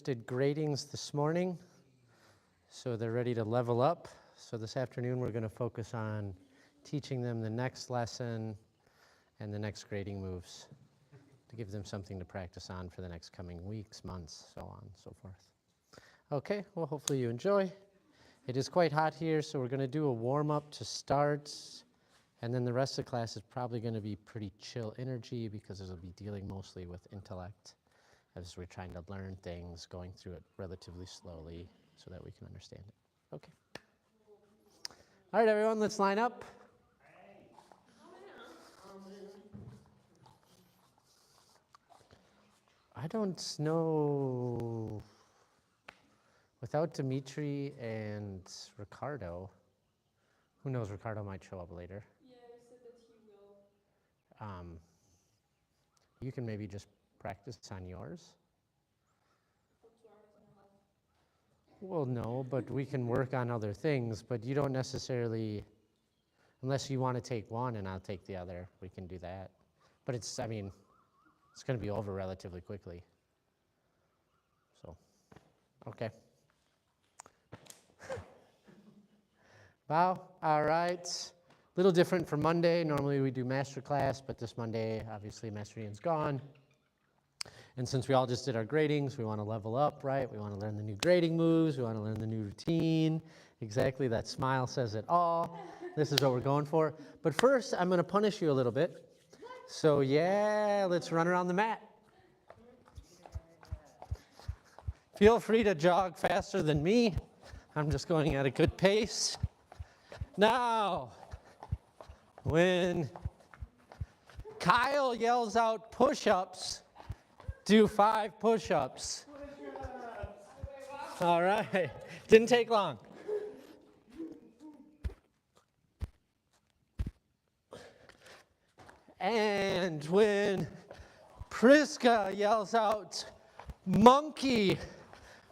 Did gradings this morning, so they're ready to level up. So this afternoon we're going to focus on teaching them the next lesson and the next grading moves to give them something to practice on for the next coming weeks, months, so on and so forth. Okay, well hopefully you enjoy. It is quite hot here, so we're going to do a warm-up to start, and then the rest of the class is probably going to be pretty chill energy because it'll be dealing mostly with intellect, as we're trying to learn things, going through it relatively slowly so that we can understand it. Okay. All right, everyone, let's line up. I don't know, without Dimitri and Ricardo, who knows, Ricardo might show up later. Yeah, he said that he will. You can maybe just practice on yours. For 2 hours and a half. Well, no, but we can work on other things, but you don't necessarily, unless you want to take one and I'll take the other, we can do that. But it's, I mean, it's going to be over relatively quickly. So, okay. Bow, all right. A little different from Monday. Normally we do master class, but this Monday, obviously Master Ian's gone. And since we all just did our gradings, we want to level up, right? We want to learn the new grading moves. We want to learn the new routine. Exactly, that smile says it all. This is what we're going for. But first, I'm going to punish you a little bit. So yeah, let's run around the mat. Feel free to jog faster than me. I'm just going at a good pace. Now, when Kyle yells out push-ups, do 5 push-ups. All right, didn't take long. And when Priska yells out monkey,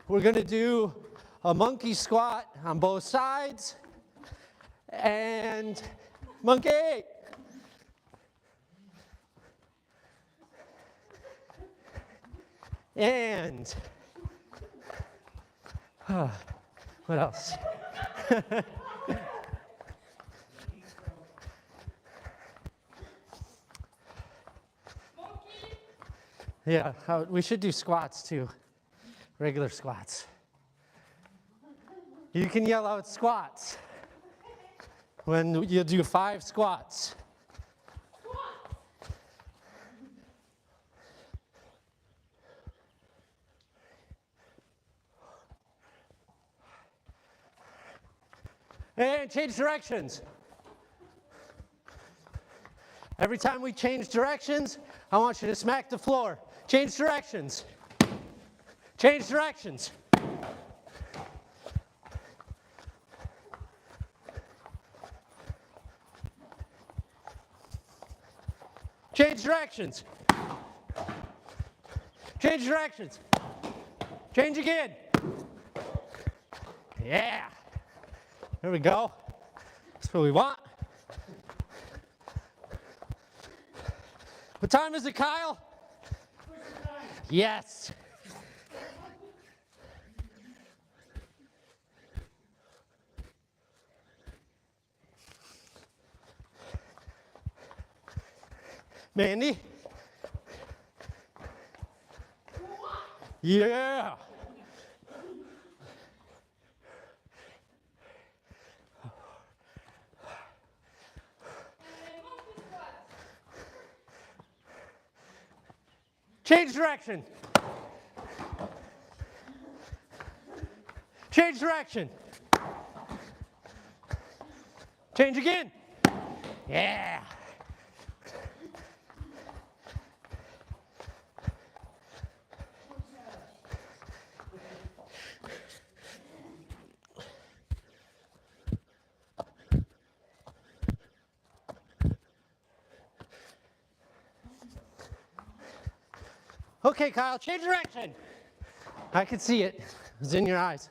we're going to do a monkey squat on both sides. And monkey. And what else? Yeah, we should do squats too, regular squats. You can yell out squats when you do 5 squats. And change directions. Every time we change directions, I want you to smack the floor. Change directions. Change directions. Change directions. Change directions. Change again. Yeah. There we go. That's what we want. What time is it, Kyle? Yes. Mandy? Yeah. Change direction. Change direction. Change again. Yeah. Okay, Kyle, change direction. I could see it. It's in your eyes.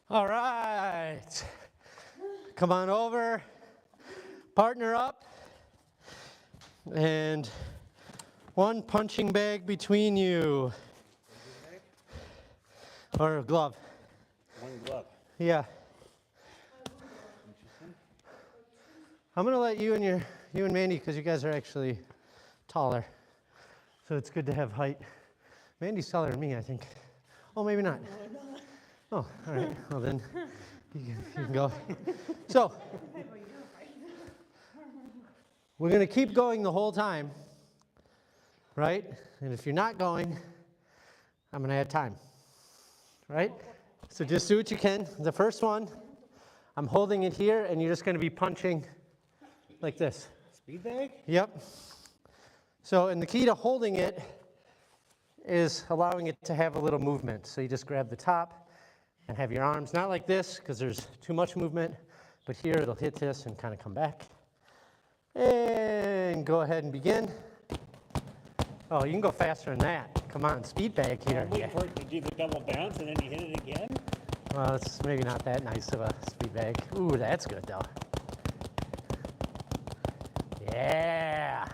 All right. Come on over. Partner up. And one punching bag between you. Or a glove. One glove. Yeah. I'm gonna let you and Mandy, because you guys are actually taller. So it's good to have height. Mandy's taller than me, I think. Oh, maybe not. Oh, all right. Well then, you can go. So, we're gonna keep going the whole time, right? And if you're not going, I'm gonna add time, right? So just do what you can. The first one, I'm holding it here, and you're just gonna be punching like this. Speed bag? Yep. So, and the key to holding it is allowing it to have a little movement. So you just grab the top and have your arms, not like this, because there's too much movement, but here it'll hit this and kind of come back. And go ahead and begin. Oh, you can go faster than that. Come on, speed bag here. Wait for it to do the double bounce and then you hit it again? Well, it's maybe not that nice of a speed bag. Ooh, that's good though. Yeah.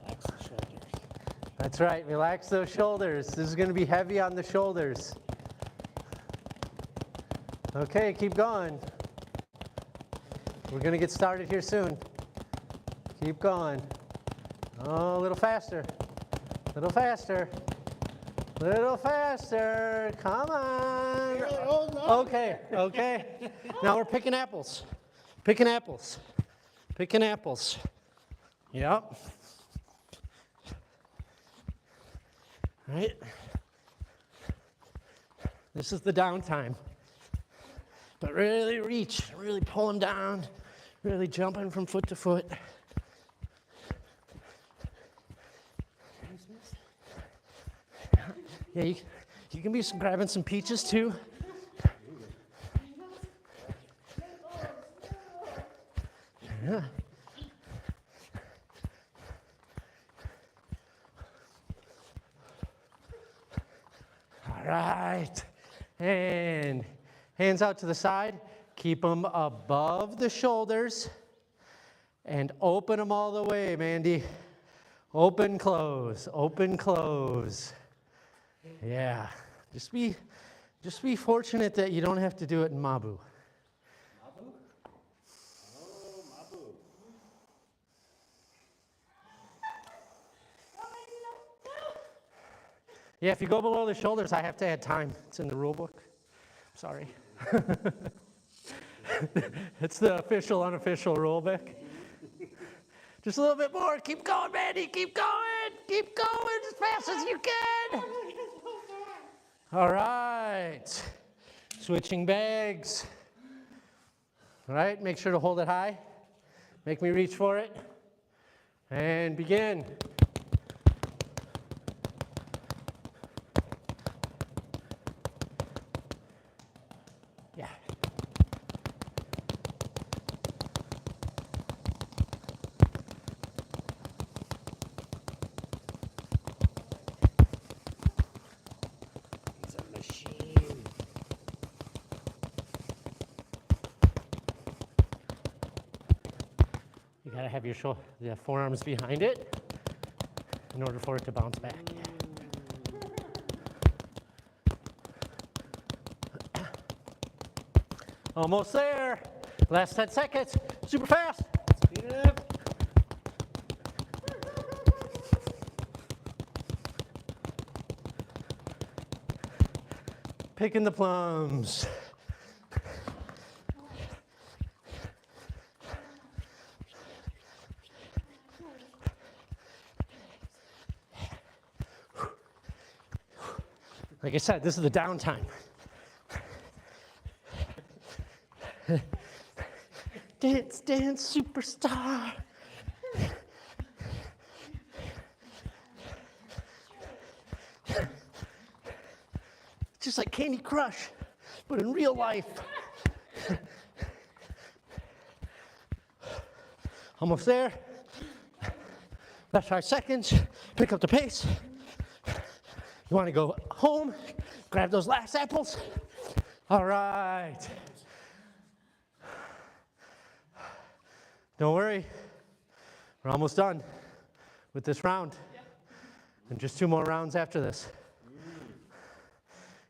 Relax the shoulders. That's right, relax those shoulders. This is gonna be heavy on the shoulders. Okay, keep going. We're gonna get started here soon. Keep going. Oh, a little faster. A little faster. A little faster. Come on. Okay, okay. Now we're picking apples. Picking apples. Picking apples. Yep. Right? This is the downtime. But really reach, really pull them down, really jumping from foot to foot. Yeah, you can be grabbing some peaches too. Yeah. All right. And hands out to the side. Keep them above the shoulders. And open them all the way, Mandy. Open, close, open, close. Yeah. Just be fortunate that you don't have to do it in Mabu. Mabu? Oh, Mabu. Yeah, if you go below the shoulders, I have to add time. It's in the rule book. Sorry. It's the official, unofficial rule book. Just a little bit more. Keep going, Mandy. Keep going. Keep going as fast as you can. All right. Switching bags. All right, make sure to hold it high. Make me reach for it. And begin. Yeah. He's a machine. You gotta have your the forearms behind it in order for it to bounce back. Almost there. Last 10 seconds. Super fast. Speed it up. Picking the plums. Like I said, this is the downtime. Dance, dance, superstar. Just like Candy Crush, but in real life. Almost there. Last 5 seconds. Pick up the pace. You want to go home, grab those last apples, All right. Don't worry. We're almost done with this round. Yeah. And just 2 more rounds after this.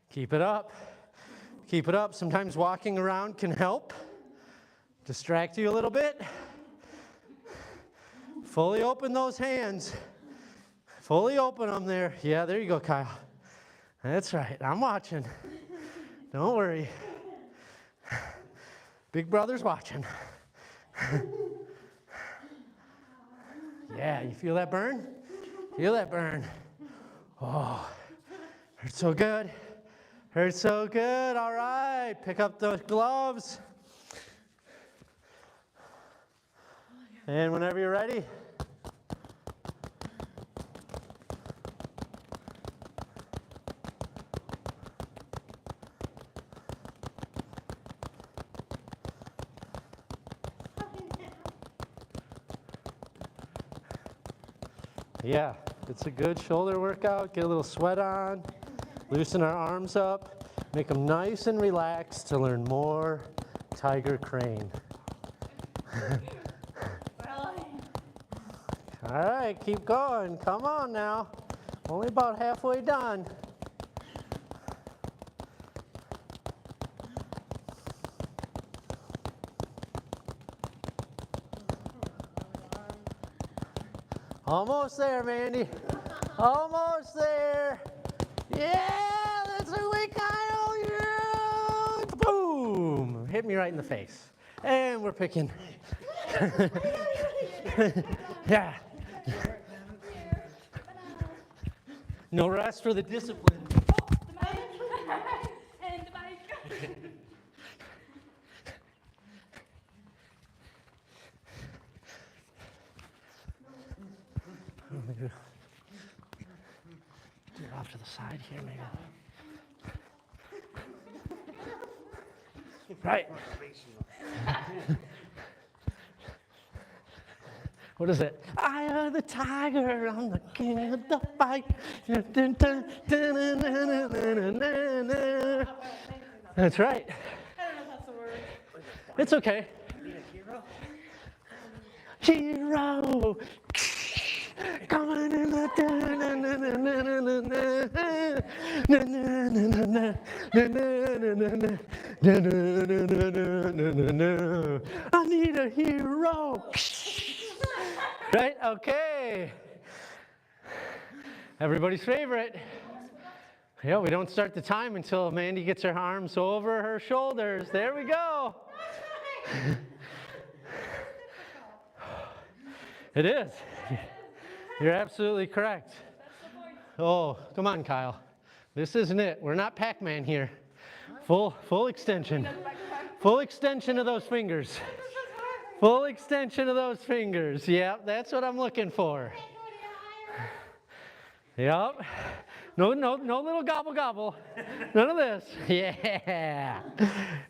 Keep it up. Keep it up. Sometimes walking around can help. Distract you a little bit. Fully open those hands. Fully open them there. Yeah, there you go, Kyle. That's right. I'm watching. Don't worry. Big brother's watching. Yeah, you feel that burn? Feel that burn. Oh, hurts so good. Hurts so good. All right, pick up those gloves. And whenever you're ready. Yeah, it's a good shoulder workout. Get a little sweat on. Loosen our arms up. Make them nice and relaxed to learn more tiger crane. All right, keep going. Come on now. Only about halfway done. Almost there, Mandy. Almost there. Yeah, that's a way, Kyle. Yeah. Boom. Hit me right in the face. And we're picking. Yeah. No rest for the discipline. And the bike. Do it off to the side here, maybe. Right. What is it? I am the tiger, I'm the king of the fight. That's right. I don't know if that's the word. It's okay. Hero. Coming in the I need a hero. Right? Okay. Everybody's favorite. Yeah, we don't start the time until Mandy gets her arms over her shoulders. There we go. It is. You're absolutely correct. Oh, come on, Kyle. This isn't it. We're not Pac-Man here. Full extension. Full extension of those fingers. Full extension of those fingers. Yep, that's what I'm looking for. Yep. No little gobble gobble. None of this. Yeah.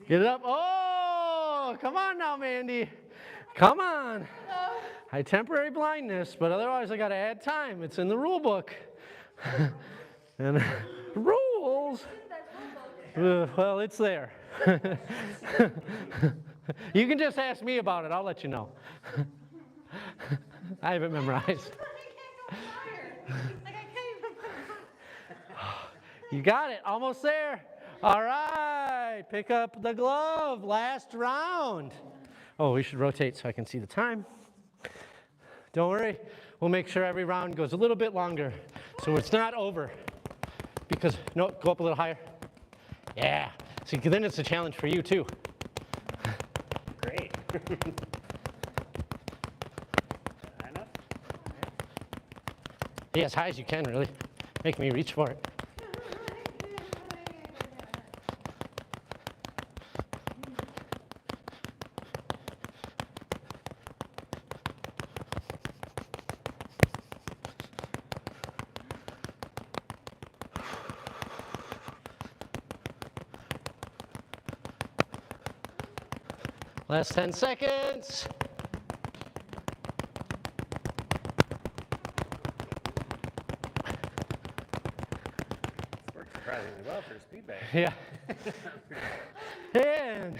Get it up. Oh, come on now, Mandy. Come on. I had temporary blindness, but otherwise I got to add time. It's in the rule book. And rules. Well, it's there. You can just ask me about it. I'll let you know. I have it memorized. You got it. Almost there. All right. Pick up the glove. Last round. Oh, we should rotate so I can see the time. Don't worry. We'll make sure every round goes a little bit longer so it's not over. Because, no, go up a little higher. Yeah. See, then it's a challenge for you, too. Great. Enough? Yeah, as high as you can, really. Make me reach for it. Last 10 seconds. Worked surprisingly well. well for a speed bag. Yeah. And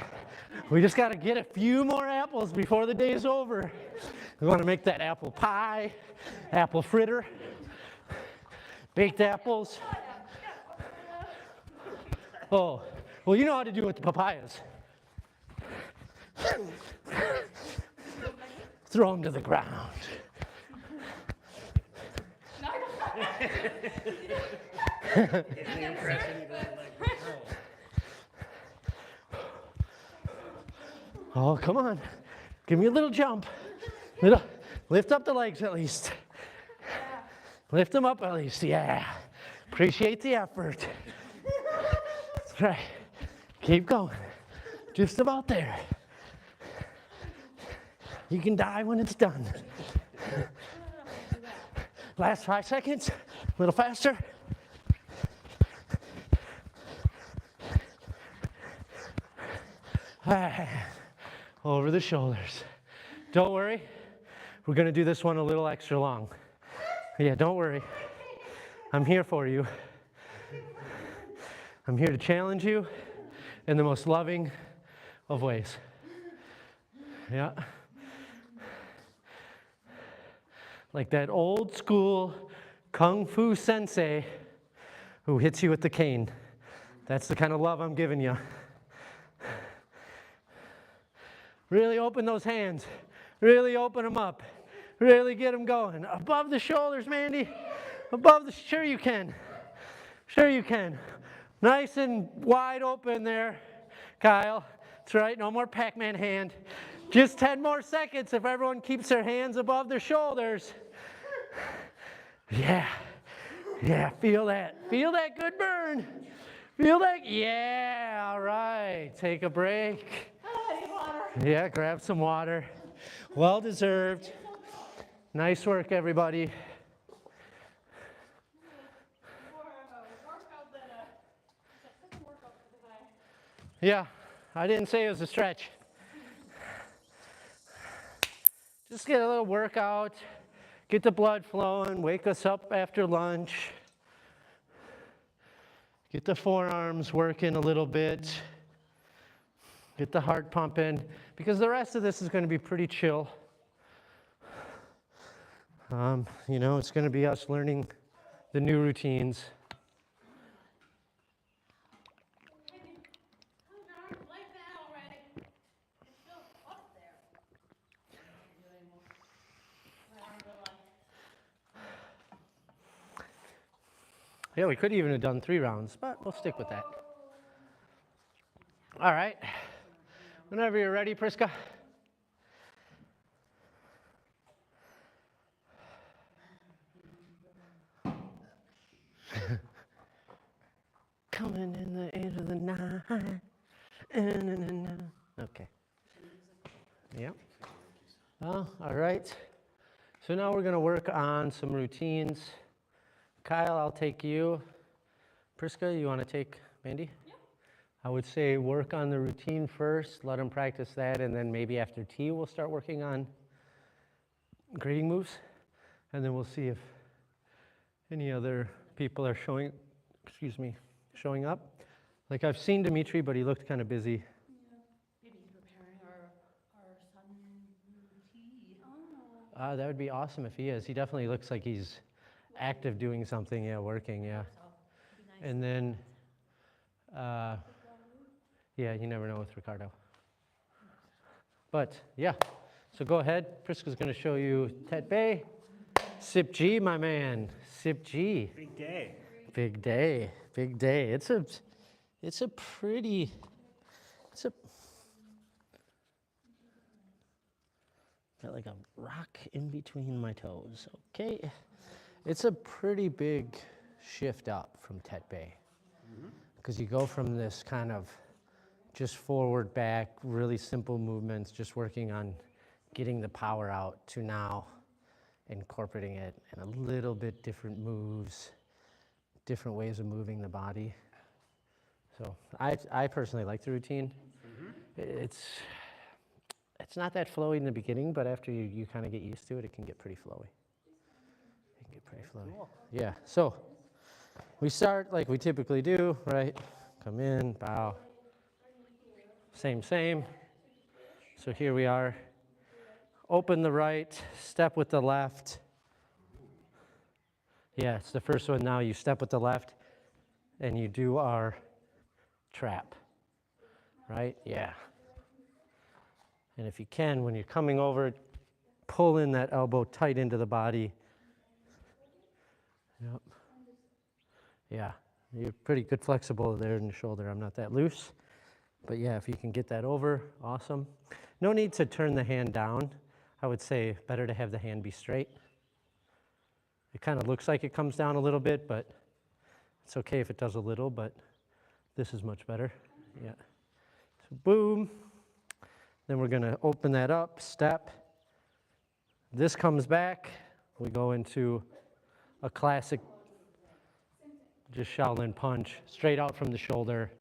we just got to get a few more apples before the day is over. We want to make that apple pie, apple fritter, baked apples. Oh, well, you know how to do it with the papayas. Throw them to the ground. The impression he doesn't like the snow. Oh, come on. Give me a little jump. Lift up the legs at least. Lift them up at least. Yeah. Appreciate the effort. That's right. Keep going. Just about there. You can die when it's done. Last 5 seconds. A little faster. Over the shoulders. Don't worry. We're going to do this one a little extra long. Yeah, don't worry. I'm here for you. I'm here to challenge you in the most loving of ways. Yeah. Like that old school Kung Fu sensei who hits you with the cane. That's the kind of love I'm giving you. Really open those hands. Really open them up. Really get them going. Above the shoulders, Mandy. Above the, sure you can. Sure you can. Nice and wide open there, Kyle. That's right, no more Pac-Man hand. Just 10 more seconds if everyone keeps their hands above their shoulders. Yeah, yeah, feel that. Feel that good burn. Feel that, yeah, all right. Take a break. Yeah, grab some water. Well deserved. Nice work, everybody. Yeah, I didn't say it was a stretch. Just get a little workout, get the blood flowing, wake us up after lunch. Get the forearms working a little bit. Get the heart pumping, because the rest of this is going to be pretty chill. You know, it's going to be us learning the new routines. Yeah, we could even have done 3 rounds, but we'll stick with that. All right. Whenever you're ready, Priska. Coming in the end of the night. Okay. Yep. Oh, all right. So now we're going to work on some routines. Kyle, I'll take you. Priska, you want to take Mandy? Yeah. I would say work on the routine first, let them practice that, and then maybe after tea we'll start working on grading moves, and then we'll see if any other people are showing up. Like I've seen Dimitri, but he looked kind of busy. Yeah. Maybe he's preparing our sun tea. Oh. That would be awesome if he is. He definitely looks like he's active doing something, yeah, working, yeah. Nice. And then, yeah, you never know with Ricardo. But, yeah, so go ahead. Priska's going to show you Tet Bay. Sip G, my man. Sip G. Big day. Big day. Big day. It's a got like a rock in between my toes. Okay. It's a pretty big shift up from Tet Bay. Because you go from this kind of just forward, back, really simple movements, just working on getting the power out, to now incorporating it in a little bit different moves, different ways of moving the body. So I personally like the routine. It's not that flowy in the beginning, but after you kind of get used to it, it can get pretty flowy. It can get pretty flowy. Cool. Yeah, so We start like we typically do, right? Come in, bow. Same, same. So here we are. Open the right, step with the left. Yeah, it's the first one now. You step with the left and you do our trap, right? Yeah. And if you can, when you're coming over, pull in that elbow tight into the body. Yep. Yeah, you're pretty good flexible there in the shoulder. I'm not that loose. But yeah, if you can get that over, awesome. No need to turn the hand down. I would say better to have the hand be straight. It kind of looks like it comes down a little bit, but it's okay if it does a little, but this is much better. Yeah. So boom. Then we're going to open that up, step. This comes back. We go into a classic just Shaolin punch, straight out from the shoulder.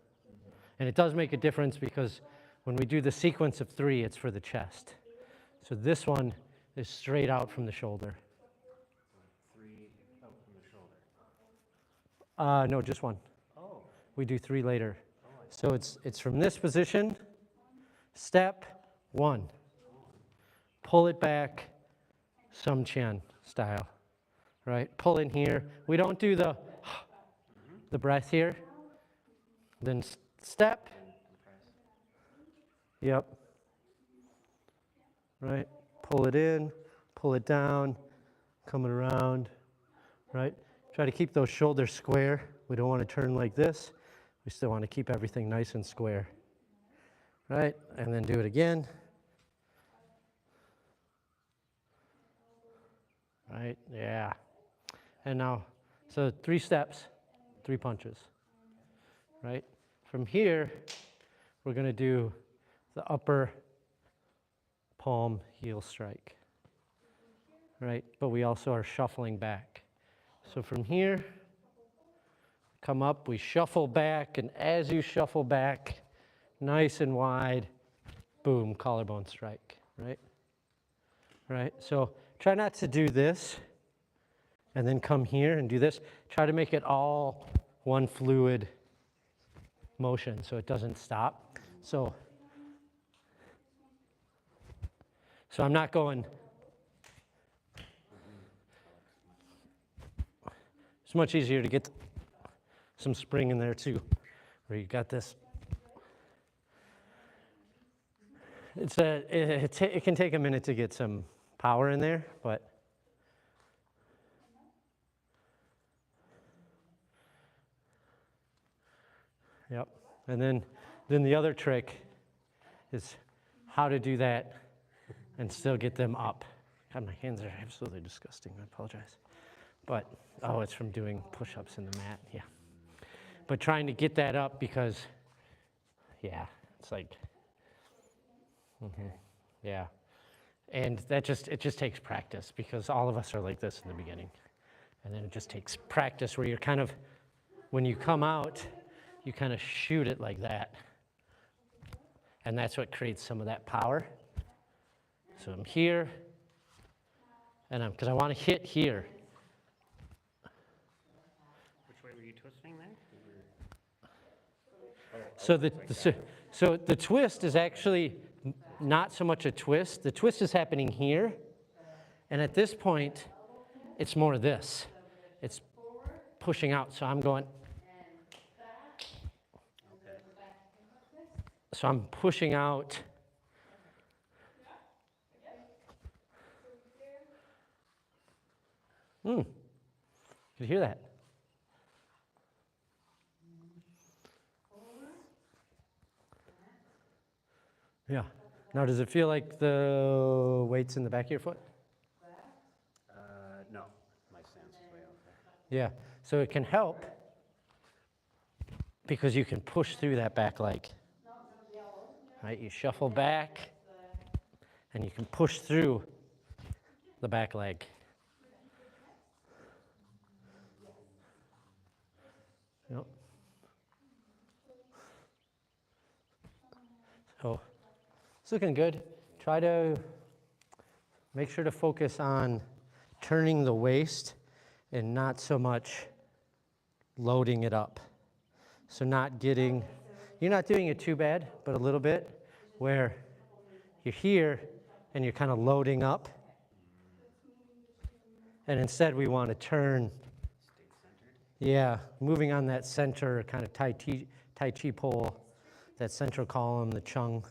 And it does make a difference because when we do the sequence of 3, it's for the chest. So this one is straight out from the shoulder. 3 out from the shoulder. No, just 1. Oh. We do 3 later. So it's from this position, step 1. Pull it back, Sum Qian style, right? Pull in here. We don't do the breath here. Then step. Yep. Right? Pull it in, pull it down, coming around, right? Try to keep those shoulders square. We don't want to turn like this. We still want to keep everything nice and square. Right? And then do it again. Right? Yeah. And now, so 3 steps, 3 punches. Right? From here, we're going to do the upper palm heel strike. Right? But we also are shuffling back. So from here, come up, we shuffle back, and as you shuffle back, nice and wide, boom, collarbone strike, right? Right? So try not to do this and then come here and do this. Try to make it all one fluid motion so it doesn't stop. So I'm not going. It's much easier to get some spring in there too, where you got this. It can take a minute to get some power in there, but yep. And then the other trick is how to do that and still get them up. God, my hands are absolutely disgusting. I apologize. But, oh, it's from doing push-ups in the mat, yeah. But trying to get that up because, yeah, it's like, yeah. And it just takes practice because all of us are like this in the beginning. And then it just takes practice where you're kind of, when you come out, you kind of shoot it like that. And that's what creates some of that power. So I'm here, and because I want to hit here. Which way were you twisting there? So the twist is actually not so much a twist. The twist is happening here. And at this point, it's more this. It's pushing out. So I'm going. So I'm pushing out. Can you hear that? Yeah. Now, does it feel like the weight's in the back of your foot? No, my stance is way out there. Yeah. So it can help because you can push through that back leg. Right? You shuffle back, and you can push through the back leg. Yep. So it's looking good. Try to make sure to focus on turning the waist and not so much loading it up. So you're not doing it too bad, but a little bit, where you're here and you're kind of loading up. And instead we want to turn, yeah, moving on that center kind of Tai Chi pole, that central column, the Chung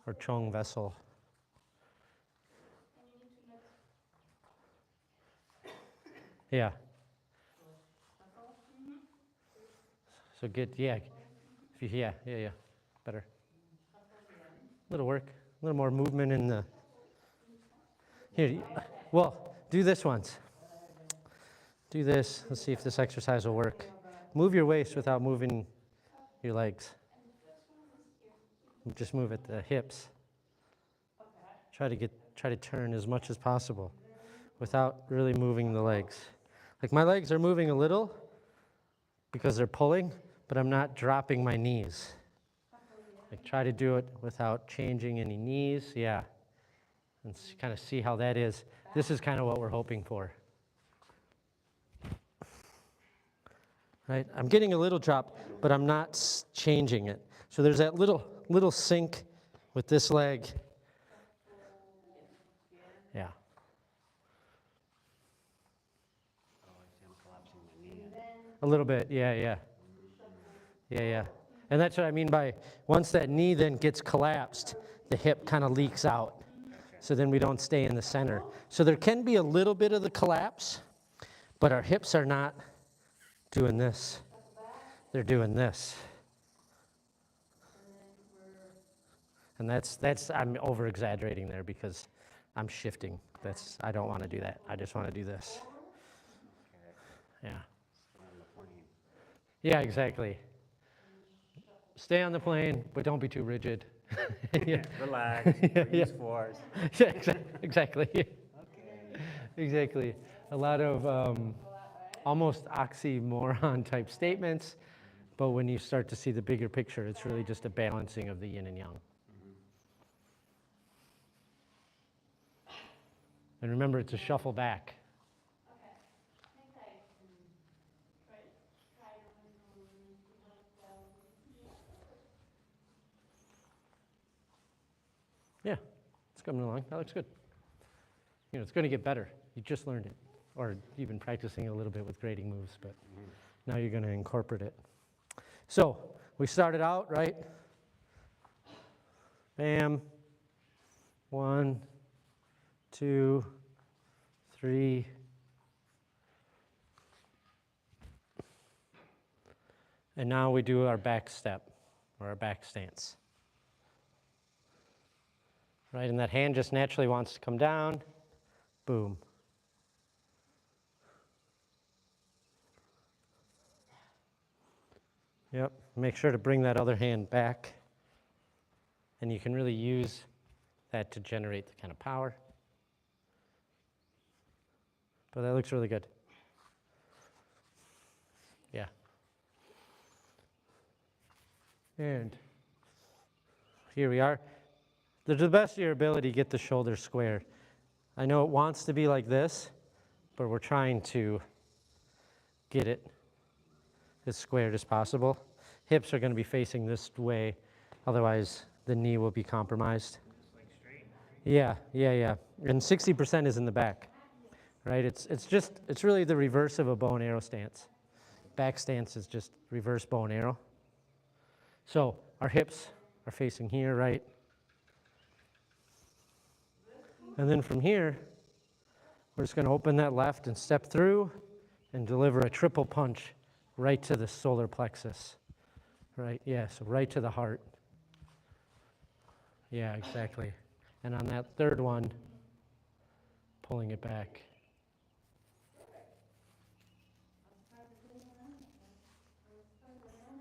or Chong vessel. Yeah. So yeah, better. A little work, a little more movement in the, here, well, do this once. Do this, let's see if this exercise will work. Move your waist without moving your legs. Just move at the hips. Try to turn as much as possible without really moving the legs. Like my legs are moving a little because they're pulling, but I'm not dropping my knees. Like try to do it without changing any knees, yeah. And kind of see how that is. This is kind of what we're hoping for. Right? I'm getting a little drop, but I'm not changing it. So there's that little sink with this leg. Yeah. A little bit, yeah. And that's what I mean by once that knee then gets collapsed, the hip kind of leaks out. So then we don't stay in the center. So there can be a little bit of the collapse, but our hips are not doing this. They're doing this. And that's I'm over exaggerating there because I'm shifting. I don't want to do that. I just want to do this. Yeah. Yeah, exactly. Stay on the plane, but don't be too rigid. Yeah. Relax. Use force. Yeah, exactly. Okay. Exactly. A lot of almost oxymoron type statements, but when you start to see the bigger picture, it's really just a balancing of the yin and yang. And remember, it's a shuffle back. Yeah, it's coming along. That looks good. You know, it's going to get better. You just learned it, or you've been practicing a little bit with grading moves, but now you're going to incorporate it. So we started out, right? Bam. 1, 2, 3. And now we do our back step, or our back stance. Right, and that hand just naturally wants to come down. Boom. Yep, make sure to bring that other hand back. And you can really use that to generate the kind of power. But that looks really good. Yeah. And here we are. To the best of your ability, get the shoulders square. I know it wants to be like this, but we're trying to get it as squared as possible. Hips are going to be facing this way, otherwise the knee will be compromised. Like straight. Yeah. And 60% is in the back, right? It's really the reverse of a bow and arrow stance. Back stance is just reverse bow and arrow. So our hips are facing here, right? And then from here, we're just going to open that left and step through and deliver a triple punch right to the solar plexus. Right, yeah, so right to the heart. Yeah, exactly. And on that third one, pulling it back.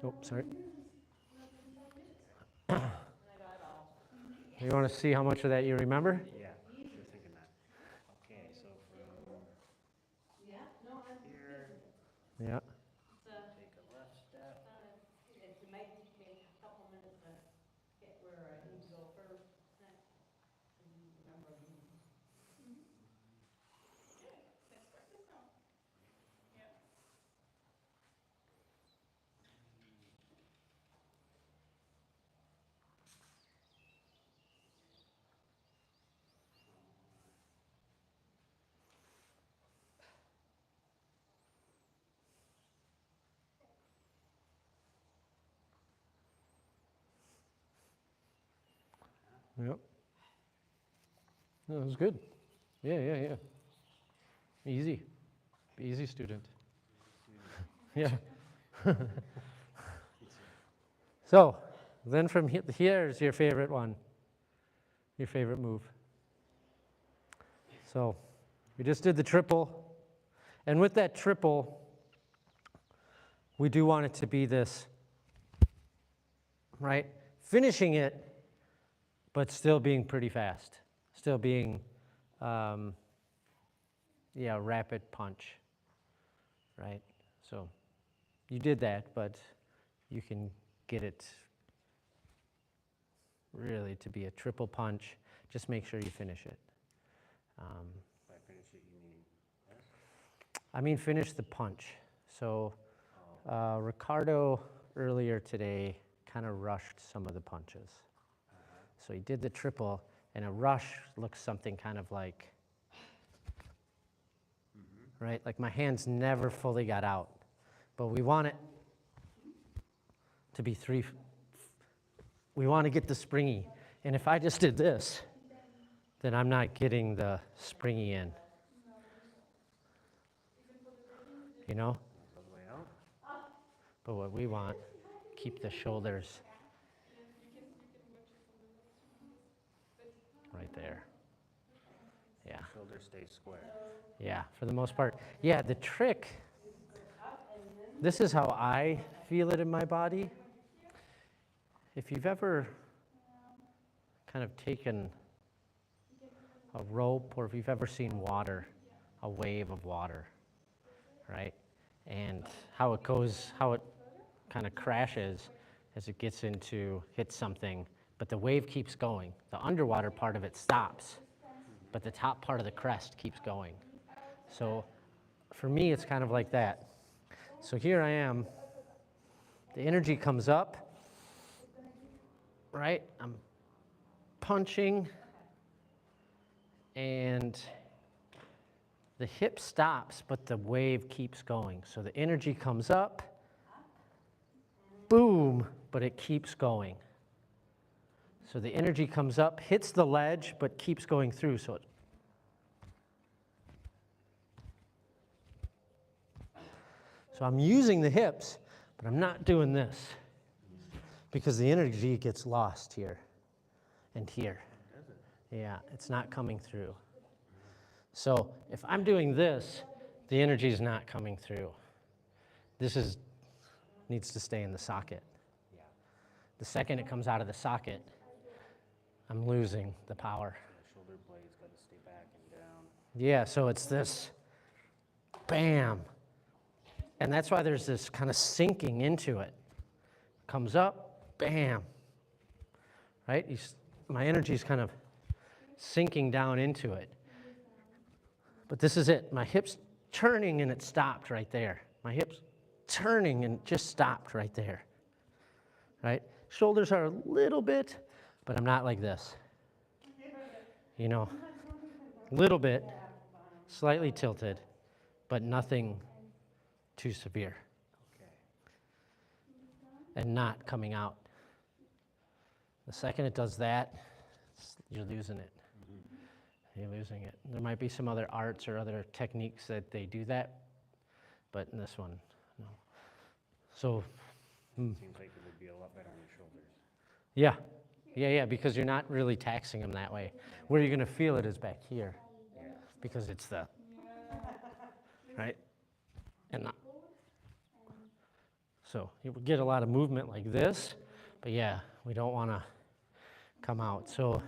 Oh, sorry. You want to see how much of that you remember? Yeah, just thinking that. Okay, so from here, Yeah. take a left step. It might take me a couple minutes to get where I need to go first, next, and remember. Yep. No, it was good. Yeah. Easy. Easy student. Yeah. So, then from here is your favorite one. Your favorite move. So, we just did the triple. And with that triple, we do want it to be this, right? Finishing it, but still being pretty fast. Still being, rapid punch, right? So you did that, but you can get it really to be a triple punch. Just make sure you finish it. By finish it, you mean this? I mean, finish the punch. So Ricardo earlier today kind of rushed some of the punches. So he did the triple, and a rush looks something kind of like, right? Like my hands never fully got out, but we want it to be three. We want to get the springy. And if I just did this, then I'm not getting the springy in. You know? All the way out? But what we want, keep the shoulders right there. Yeah. Shoulder stays square. Yeah, for the most part. Yeah, the trick, this is how I feel it in my body. If you've ever kind of taken a rope, or if you've ever seen water, a wave of water, right? And how it goes, how it kind of crashes as it hits something, but the wave keeps going. The underwater part of it stops, but the top part of the crest keeps going. So for me, it's kind of like that. So here I am, the energy comes up, right? I'm punching, and the hip stops, but the wave keeps going. So the energy comes up, boom, but it keeps going. So the energy comes up, hits the ledge, but keeps going through. So I'm using the hips, but I'm not doing this because the energy gets lost here and here. Yeah, it's not coming through. So if I'm doing this, the energy is not coming through. This needs to stay in the socket. Yeah. The second it comes out of the socket, I'm losing the power. The shoulder blade's got to stay back and down. Yeah, so it's this, bam. And that's why there's this kind of sinking into it. Comes up, bam. Right? My energy's kind of sinking down into it. But this is it. My hip's turning and it stopped right there. My hip's turning and it just stopped right there. Right? Shoulders are a little bit, but I'm not like this. You know, a little bit, slightly tilted, but nothing too severe. Okay. And not coming out. The second it does that, you're losing it. You're losing it. There might be some other arts or other techniques that they do that, but in this one, no. So, Seems like it would be a lot better on your shoulders. yeah, because you're not really taxing them that way. Where you're going to feel it is back here, because it's the, right? And so you would get a lot of movement like this, but yeah, we don't want to come out. So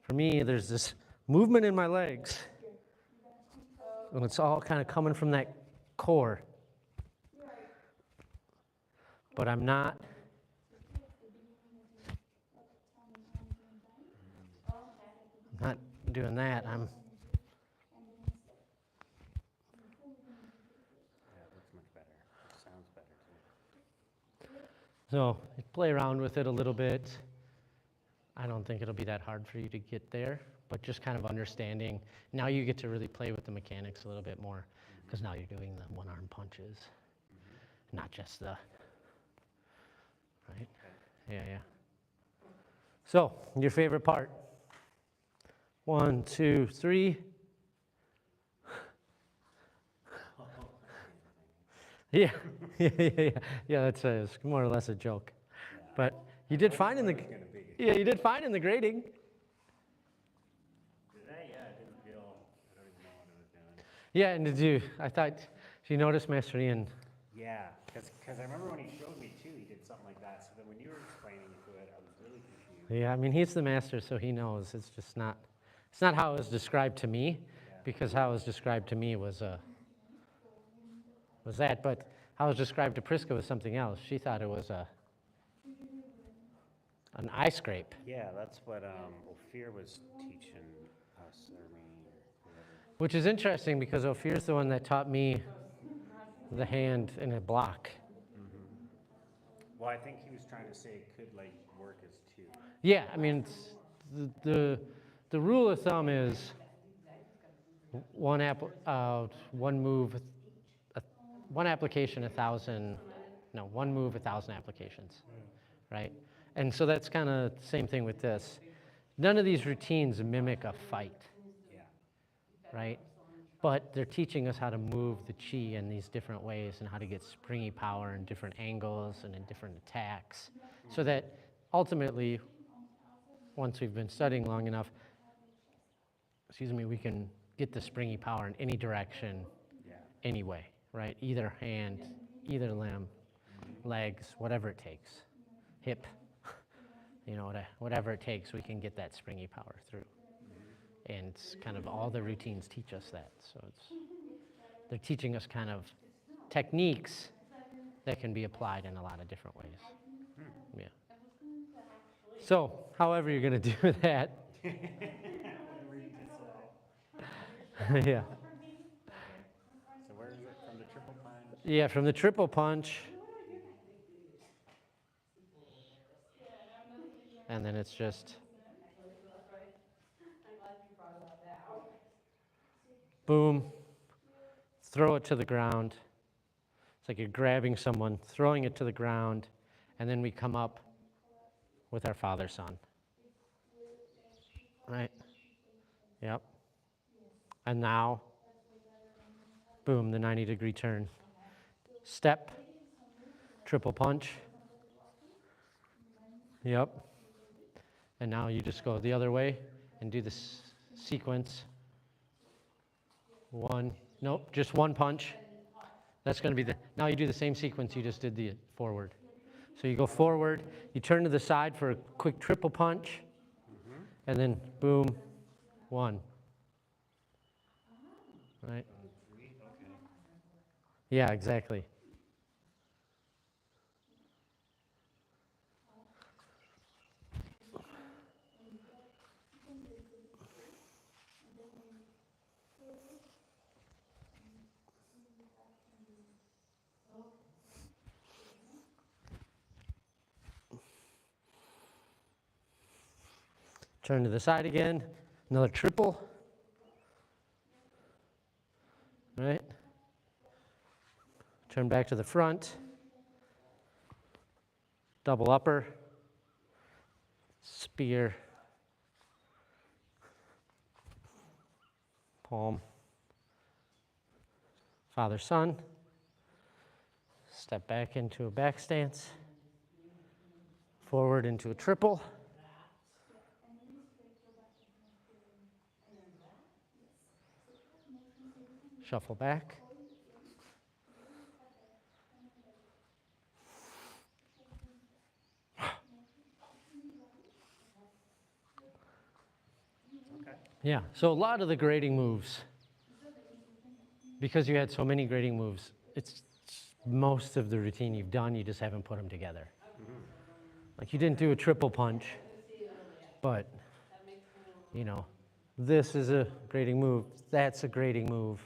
for me, there's this movement in my legs, and it's all kind of coming from that core. But I'm not doing that. Yeah, it looks much better. It sounds better too. So you play around with it a little bit. I don't think it'll be that hard for you to get there, but just kind of understanding. Now you get to really play with the mechanics a little bit more, because now you're doing the one-arm punches, not just the, right? Okay. Yeah. So, your favorite part. 1, 2, 3. Yeah, yeah. That's it's more or less a joke. Yeah. But you did I fine in the was gonna be. yeah, you did fine in the grading. Did I? Yeah, I didn't feel, I don't even know what I was doing. Yeah, and I thought, if you noticed, Master Ian, Yeah, because I remember when he showed me too, he did something like that. So then when you were explaining to it, I was really confused. yeah, I mean, he's the master, so he knows. It's just not, it's not how it was described to me, Yeah. because how it was described to me was that, but how it was described to Priska was something else. She thought it was an eye scrape. Yeah, that's what Ophir was teaching us, or me, or whoever. Which is interesting because Ophir's the one that taught me the hand in a block. Well, I think he was trying to say it could like work as two. Yeah, I mean, the rule of thumb is one move, one application, 1,000. No, one move, 1,000 applications, right? And so that's kind of the same thing with this. None of these routines mimic a fight, Yeah. right? But they're teaching us how to move the chi in these different ways and how to get springy power in different angles and in different attacks, so that ultimately, once we've been studying long enough, we can get the springy power in any direction, Yeah. anyway, right? Either hand, either limb, legs, whatever it takes, hip, whatever it takes, we can get that springy power through. And it's kind of all the routines teach us that. So they're teaching us kind of techniques that can be applied in a lot of different ways. Yeah. So, however you're going to do that. Yeah. So where is it from the triple punch? Yeah, from the triple punch. And then it's just boom, throw it to the ground. It's like you're grabbing someone, throwing it to the ground, and then we come up with our father son. Right? Yep. And now, boom, the 90-degree turn. Step, triple punch. Yep. And now you just go the other way and do this sequence. Nope, just one punch. That's going to be now you do the same sequence you just did the forward. So you go forward, you turn to the side for a quick triple punch, and then boom, one. Right? Okay. Yeah, exactly. Turn to the side again, another triple. Right? Turn back to the front. Double upper. Spear. Palm. Father, son. Step back into a back stance. Forward into a triple. Shuffle back. Okay. Yeah, so a lot of the grading moves, because you had so many grading moves, it's most of the routine you've done, you just haven't put them together. Like you didn't do a triple punch, but this is a grading move, that's a grading move.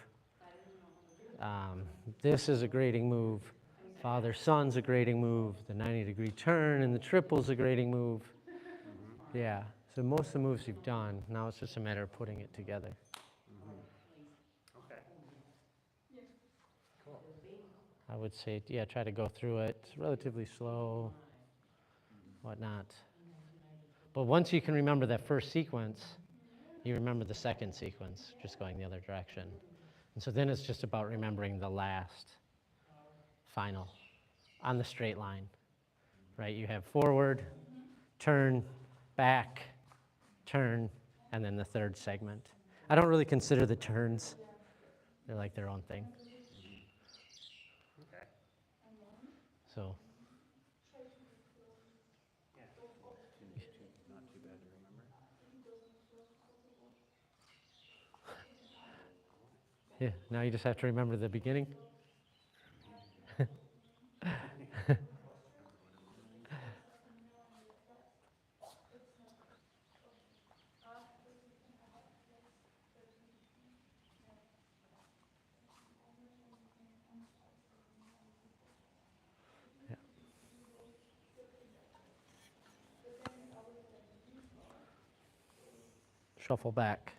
This is a grading move. Father, son's a grading move. The 90-degree turn and the triple's a grading move. Yeah, so most of the moves you've done, now it's just a matter of putting it together. Okay. Cool. I would say, yeah, try to go through it. It's relatively slow, whatnot. But once you can remember that first sequence, you remember the second sequence, just going the other direction. And so then it's just about remembering the last final on the straight line, right? You have forward, turn, back, turn, and then the third segment. I don't really consider the turns. They're like their own thing. Okay. So Yeah. Not too bad to remember. yeah, now you just have to remember the beginning. Yeah. Shuffle back.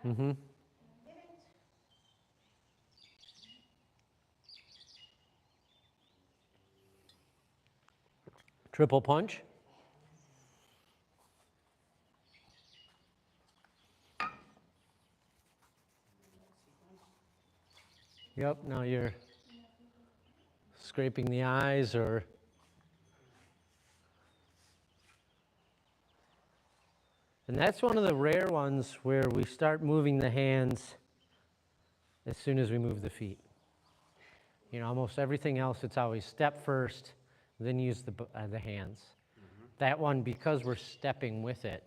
Mm-hmm. Triple punch. Yep, now you're scraping the eyes or and that's one of the rare ones where we start moving the hands as soon as we move the feet. You know, almost everything else, it's always step first, then use the hands. Mm-hmm. That one, because we're stepping with it,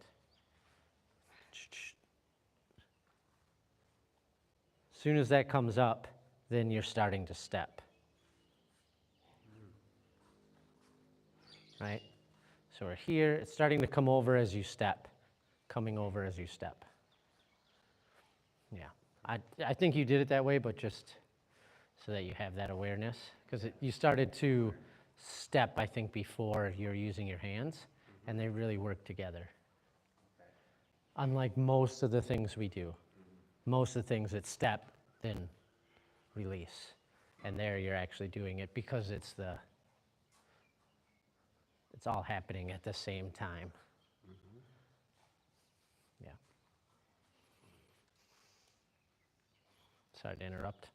as soon as that comes up, then you're starting to step. Right? So we're here, it's starting to come over as you step, coming over as you step. Yeah, I think you did it that way, but just so that you have that awareness, because you started to step, I think, before you're using your hands, and they really work together. Okay. Unlike most of the things we do. Most of the things that step, then release. And there you're actually doing it because it's all happening at the same time. Mm-hmm. Yeah. Sorry to interrupt.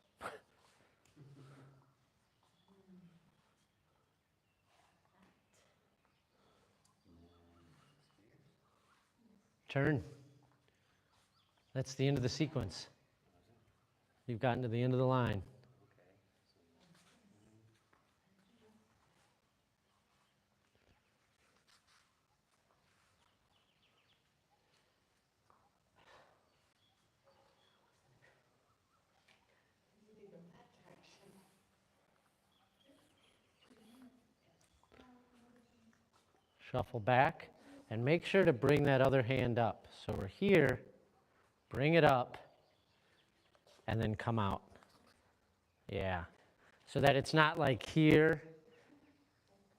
Turn. That's the end of the sequence. You've gotten to the end of the line. Shuffle back, and make sure to bring that other hand up. So we're here, bring it up, and then come out. Yeah. So that it's not like here.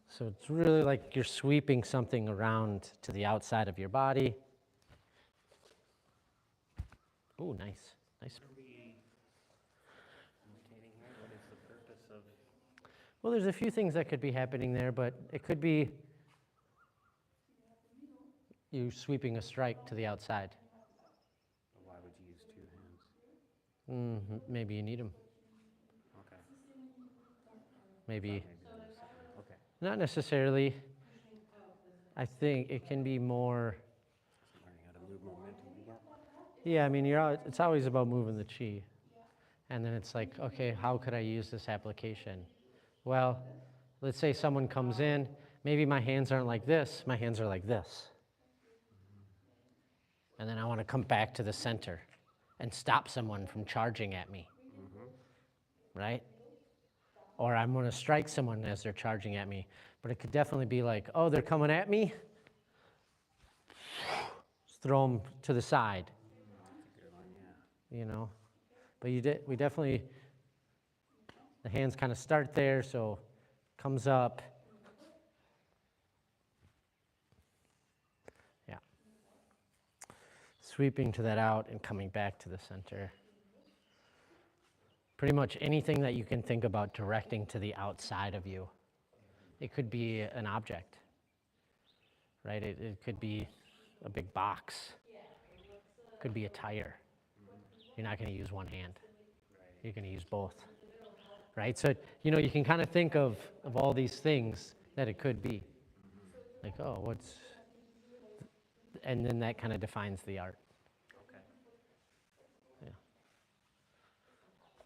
So it's really like you're sweeping something around to the outside of your body. Ooh, nice. Nice. What are we imitating here? What is the purpose of? Well, there's a few things that could be happening there, but it could be you sweeping a strike to the outside. Why would you use two hands? Maybe you need them. Okay. Maybe Okay. not necessarily. I think it can be more. Learning how to move momentum again. Yeah, I mean, it's always about moving the chi. And then it's like, okay, how could I use this application? Well, let's say someone comes in, maybe my hands aren't like this, my hands are like this. And then I want to come back to the center and stop someone from charging at me, right? Or I'm going to strike someone as they're charging at me. But it could definitely be like, oh, they're coming at me. Just throw them to the side. That's a good one, yeah. You know, but we definitely, the hands kind of start there, so comes up. Yeah. Sweeping to that out and coming back to the center. Pretty much anything that you can think about directing to the outside of you. It could be an object, right? It could be a big box. It could be a tire. You're not going to use one hand. You're going to use both, right? So, you know, you can kind of think of all these things that it could be. Like, oh, what's... And then that kind of defines the art. Okay. Yeah.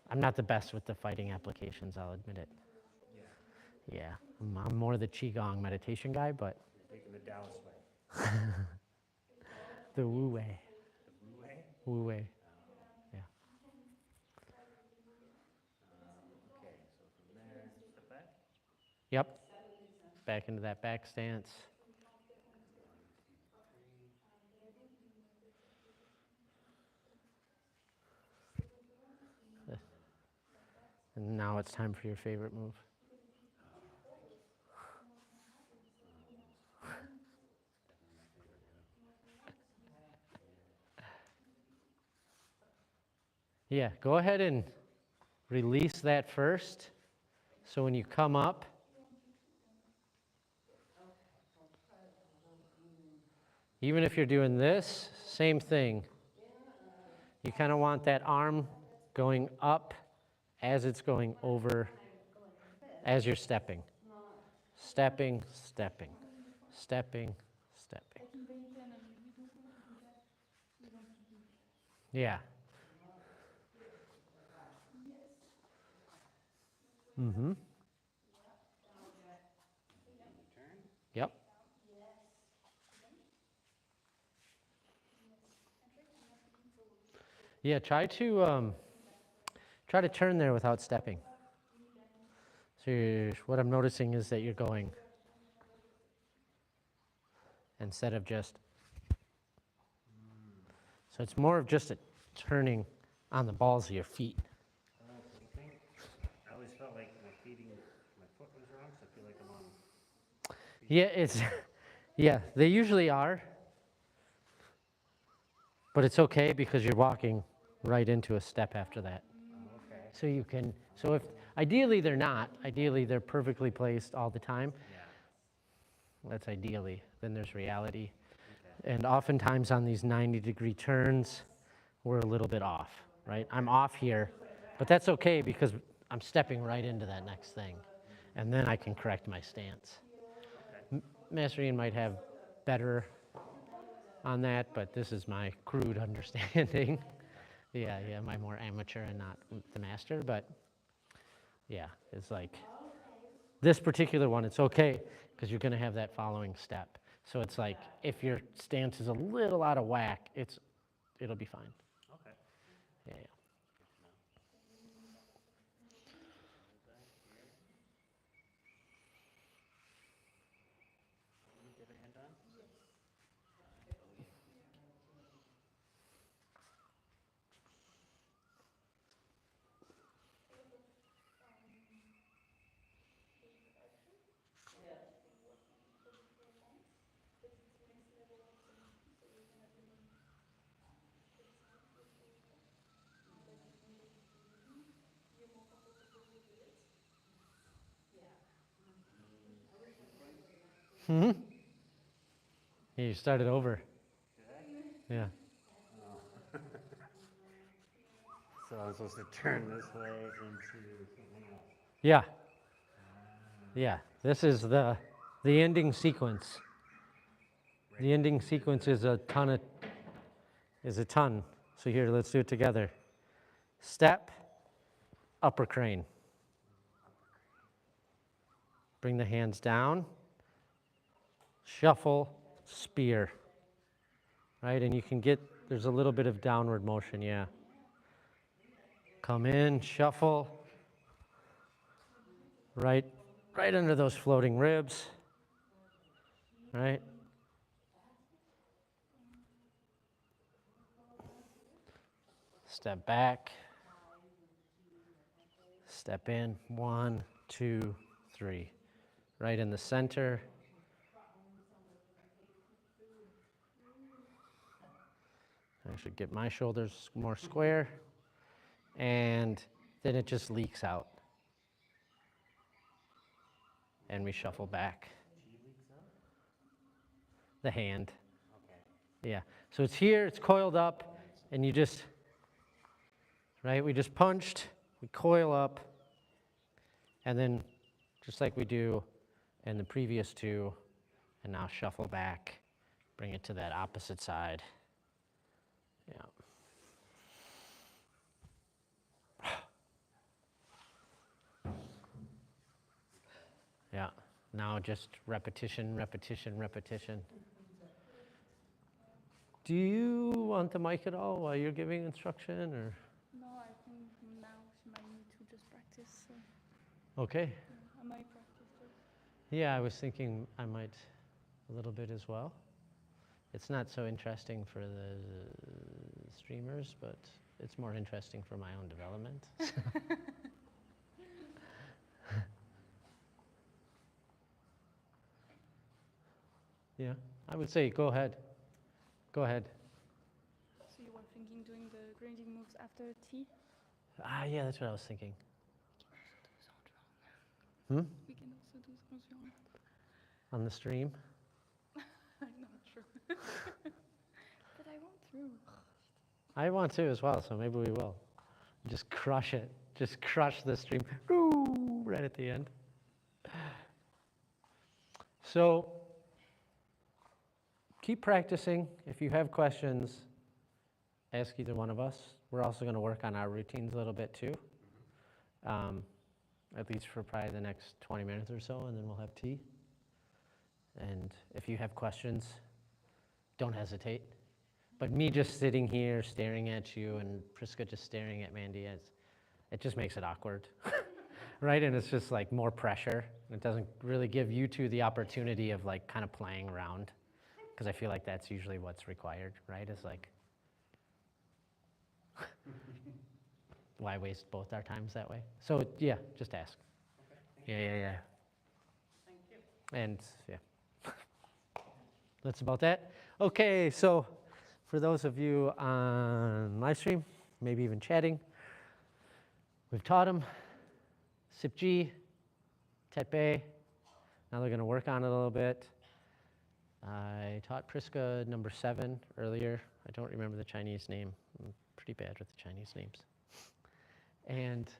I'm not the best with the fighting applications, I'll admit it. Yeah. Yeah, I'm more the Qigong meditation guy, but You're taking the Taoist way. the Wu way. The Wu way? Wu way. Yeah. Okay, so from there, step back. Yep. Back into that back stance. And now it's time for your favorite move. Yeah, go ahead and release that first. So when you come up, even if you're doing this, same thing. You kind of want that arm going up as it's going over, as you're stepping. Stepping, stepping, stepping, stepping. Yeah. Mm-hmm. Yep. Yeah, try to turn there without stepping. So what I'm noticing is that you're going instead of just. So it's more of just a turning on the balls of your feet. I think I always felt like my foot was wrong, so I feel like I'm on. Yeah, yeah, they usually are. But it's okay because you're walking right into a step after that. Oh, okay. So you can, so if, ideally they're not, ideally they're perfectly placed all the time. Yeah. That's ideally, then there's reality. Okay. And oftentimes on these 90-degree turns, we're a little bit off, right? I'm off here, but that's okay because I'm stepping right into that next thing. And then I can correct my stance. Okay. Master Ian might have better on that, but this is my crude understanding. Yeah, my more amateur and not the master, but yeah, it's like this particular one, it's okay because you're going to have that following step. So it's like if your stance is a little out of whack, it'll be fine. Okay. Yeah. Get a hand on? Hmm. Yeah, you started over. Did I? Yeah. Oh. So I'm supposed to turn this way into something else. Yeah. Yeah. This is the ending sequence. The ending sequence is a ton. So here, let's do it together. Step, upper crane. Bring the hands down. Shuffle, spear. Right, and you can get, there's a little bit of downward motion, yeah. Come in, shuffle. Right under those floating ribs. Right? Step back. Step in. 1, 2, 3. Right in the center. I should get my shoulders more square, and then it just leaks out. And we shuffle back. Chi leaks out? The hand. Okay. Yeah. So it's here, it's coiled up, and you just, right? We just punched, we coil up, and then just like we do in the previous two, and now shuffle back, bring it to that opposite side. Yeah. Yeah. Now just repetition, repetition, repetition. Do you want the mic at all while you're giving instruction, or? No, I think now she might need to just practice. So Okay. yeah, I might practice too. Yeah, I was thinking I might a little bit as well. It's not so interesting for the streamers, but it's more interesting for my own development. Yeah, I would say go ahead. Go ahead. So you were thinking doing the grading moves after tea? Ah, yeah, that's what I was thinking. We Hmm? can also do Zhang. On the stream? I'm not sure. But I want through. I want to as well, so maybe we will. Just crush it. Just crush the stream. Woo! Right at the end. So keep practicing. If you have questions, ask either one of us. We're also going to work on our routines a little bit too, at least for probably the next 20 minutes or so, and then we'll have tea. And if you have questions, don't hesitate. But me just sitting here staring at you and Priska just staring at Mandy, it just makes it awkward, right? And it's just like more pressure. It doesn't really give you two the opportunity of like kind of playing around, because I feel like that's usually what's required, right? Is like, why waste both our times that way? So yeah, just ask. Okay. Yeah. Thank you. And yeah, that's about that. Okay, so for those of you on live stream, maybe even chatting, we've taught them Sip G, Tet Bei. Now they're going to work on it a little bit. I taught Priska number 7 earlier. I don't remember the Chinese name. I'm pretty bad with the Chinese names. And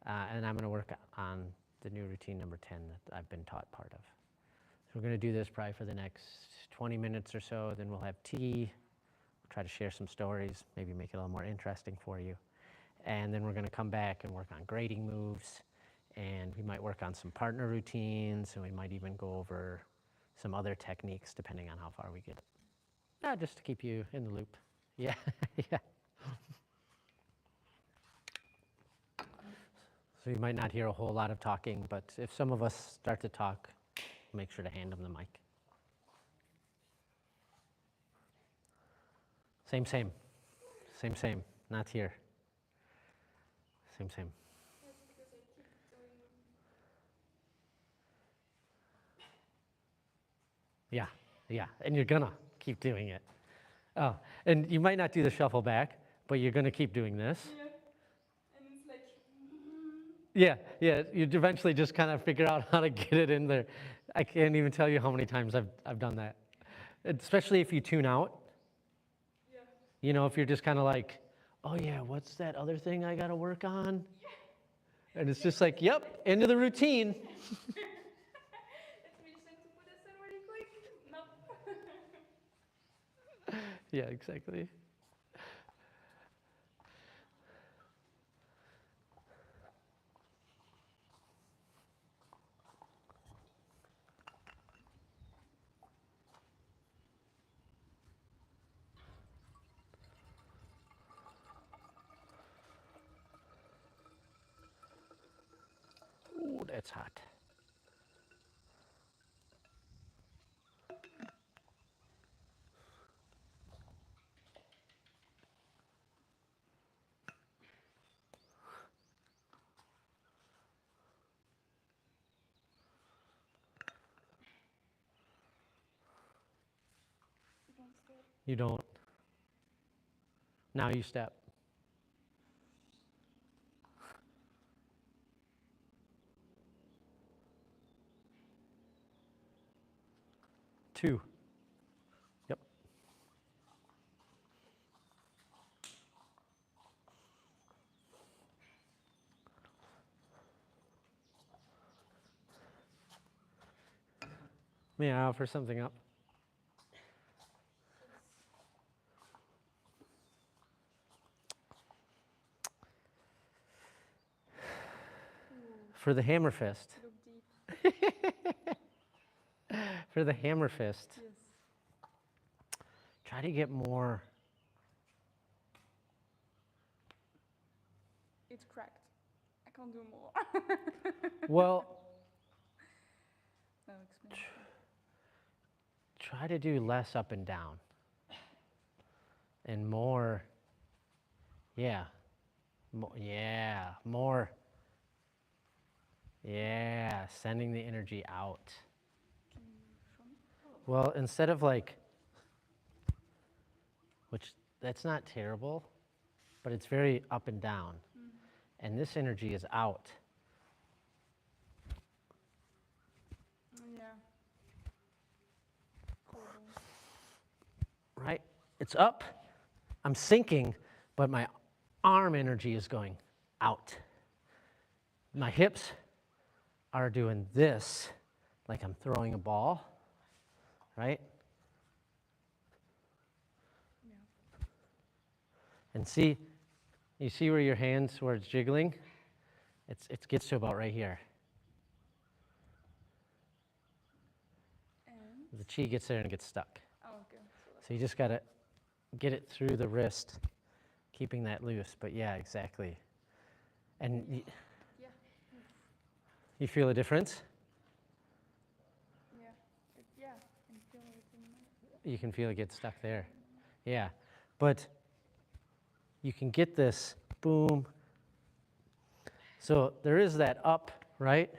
I'm going to work on the new routine number 10 that I've been taught part of. So we're going to do this probably for the next 20 minutes or so. Then we'll have tea. We'll try to share some stories, maybe make it a little more interesting for you. And then we're going to come back and work on grading moves. And we might work on some partner routines, and we might even go over some other techniques depending on how far we get. Just to keep you in the loop. Yeah, yeah. So you might not hear a whole lot of talking, but if some of us start to talk, make sure to hand them the mic. Same. Not here. Same. That's because I keep doing. Yeah, and you're gonna keep doing it. Oh, and you might not do the shuffle back, but you're gonna keep doing this. Yeah. And it's like. Yeah, you'd eventually just kind of figure out how to get it in there. I can't even tell you how many times I've done that. Especially if you tune out. Yeah. You know, if you're just kind of like, oh yeah, what's that other thing I gotta work on? And it's just like, yep, end of the routine. Let me send to put this in really quick. Nope. Yeah, exactly. Ooh, that's hot. You don't stare. You don't. Now you step. 2. Yep. May I offer something up? For the hammer fist. Look deep. For the hammer fist, Yes. try to get more. It's cracked. I can't do more. Well, No, explain. try to do less up and down and more. Yeah. Yeah. More. Yeah. Sending the energy out. Can you show me? Well, instead of like, which that's not terrible, but it's very up and down. And this energy is out. Yeah. Cool. Right? It's up. I'm sinking, but my arm energy is going out. My hips are doing this, like I'm throwing a ball, right? Yeah. And see, you see where your hands, where it's jiggling? It gets to about right here. And The chi gets there and gets stuck. oh, okay. So that's So you just gotta get it through the wrist, keeping that loose. But yeah, exactly. And yeah. you feel a difference? Yeah. Yeah. And feel everything. You can feel it get stuck there. Yeah. But you can get this, boom. So there is that up, right?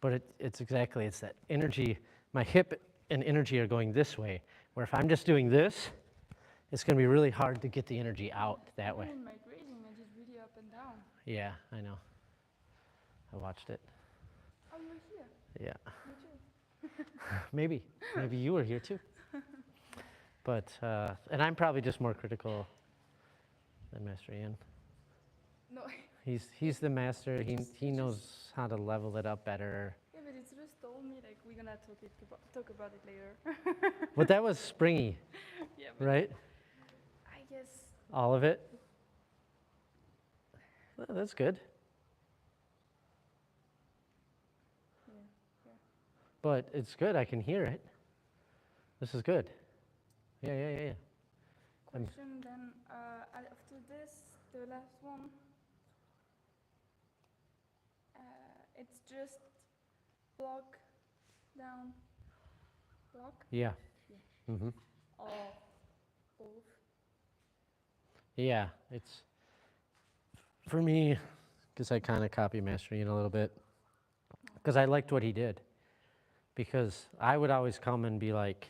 But it's exactly, it's that energy. My hip and energy are going this way, where if I'm just doing this, it's going to be really hard to get the energy out that way. Even in my grazing, I just really up and down. Yeah, I know. I watched it. Oh, you're here. Yeah. Me too. Maybe you were here too. But, and I'm probably just more critical than Master Ian. No. He's the master. He knows how to level it up better. Yeah, but it's just told me like we're gonna talk about it later. But that was springy, Yeah. But right? I guess. All of it. Well, that's good. Yeah. Yeah. But it's good. I can hear it. This is good. Yeah. Question then. After this, the last one. It's just block down. Block Yeah. Mm-hmm. or both. Yeah. It's for me, because I kind of copy Master Ian a little bit, because I liked what he did. Because I would always come and be like,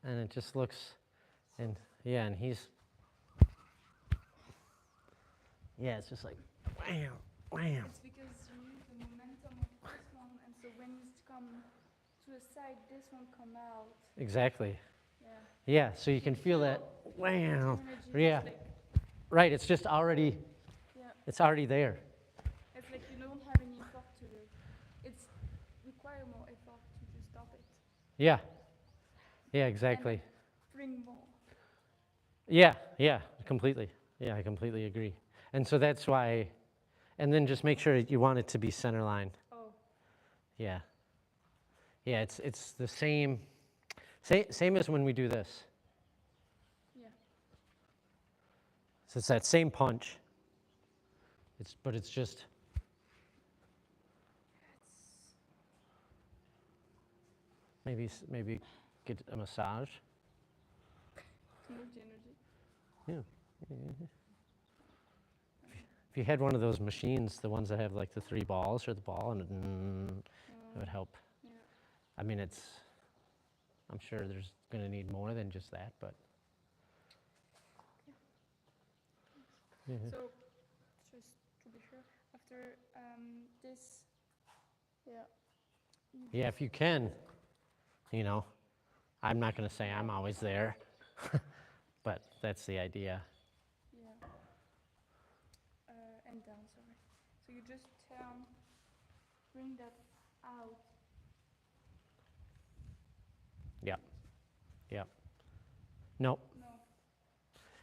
and it just looks, and yeah, and he's, yeah, it's just like, wham, wham. It's because you use the momentum of this one, and so when you come to a side, this one come out. Exactly. Yeah. Yeah, so you can feel that, wham. Energy Yeah, is like, right, it's just already, yeah. it's already there. It's like you don't have any effort to do. It's require more effort to just stop it. Yeah, yeah, exactly. And bring more. Yeah, completely. Yeah, I completely agree. And so that's why, and then just make sure you want it to be center line. Oh. Yeah. Yeah, it's the same as when we do this. Yeah. So it's that same punch. But it's just, maybe get a massage. To move the energy. Yeah. If you had one of those machines, the ones that have like the 3 balls or the ball, and it would help. Yeah. I mean, it's I'm sure there's going to need more than just that, but. Mhm. So, just to be sure, after this, yeah. Yeah, if you can, you know, I'm not going to say I'm always there, but that's the idea. Yeah. And down, sorry. So you just bring that out. Yep. Yep. Nope. No.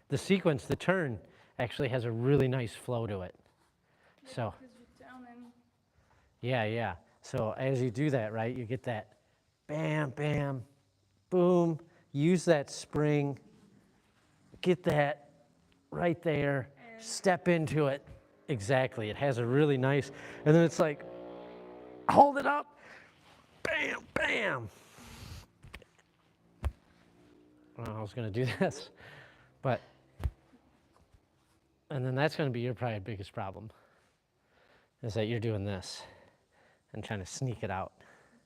The sequence, the turn, actually has a really nice flow to it. Yeah, So, because you turn and yeah. So as you do that, right, you get that bam, bam, boom. Use that spring. Get that right there. And Step into it. Exactly. It has a really nice, and then it's like, hold it up. Bam, bam. Well, I was going to do this, but, and then that's going to be your probably biggest problem, is that you're doing this and trying to sneak it out.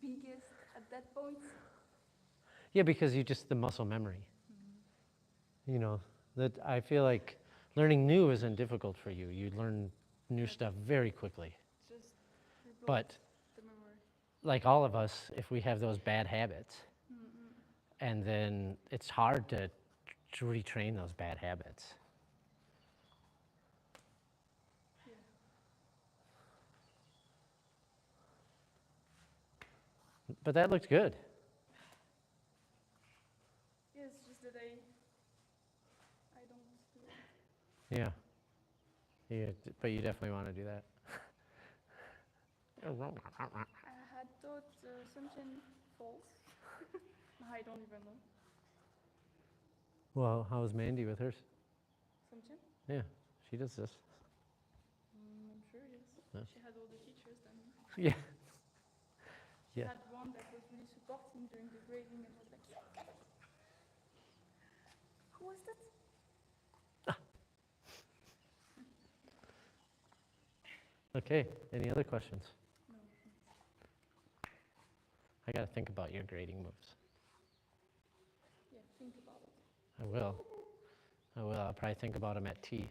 biggest at that point. Yeah, because you just, the muscle memory. You know, that I feel like learning new isn't difficult for you. You learn new stuff very quickly. Just rebuild But the memory. like all of us, if we have those bad habits, and then it's hard to retrain those bad habits. Yeah. But that looked good. Yeah, it's just that I don't do it. Yeah. Yeah, but you definitely want to do that. I had thought something false. I don't even know. Well, how was Mandy with hers? Something? Yeah, she does this. I'm sure, yes. Yeah. She had all the teachers then. Yeah. She Yeah. had one that was really supporting during the grading and was like, yeah, get it. Who was that? Okay, any other questions? No. I got to think about your grading moves. Yeah, think about it. I will. I'll probably think about them at tea.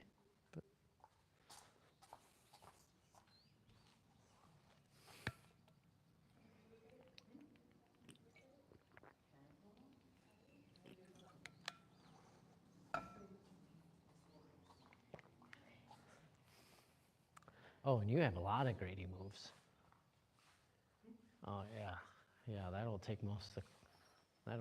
Oh, and you have a lot of grading moves. Oh yeah, yeah. That'll take most of the time. But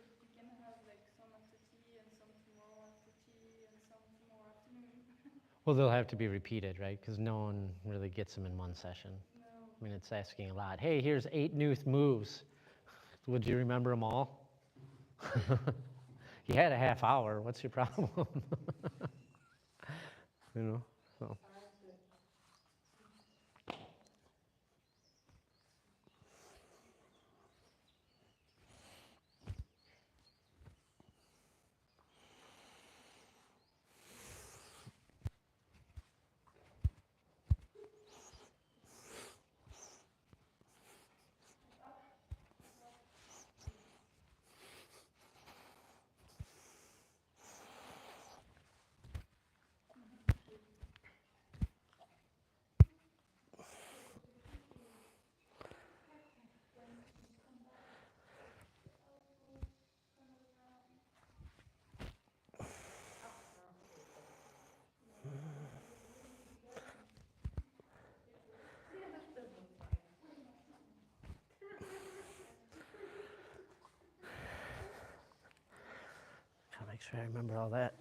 we can have like some after tea and some tomorrow after tea and some tomorrow afternoon. Well, they'll have to be repeated, right? Because no one really gets them in one session. No. I mean, it's asking a lot. Hey, here's 8 new moves. Would you remember them all? You had a half hour. What's your problem? You know. So. Gotta make sure I remember all that.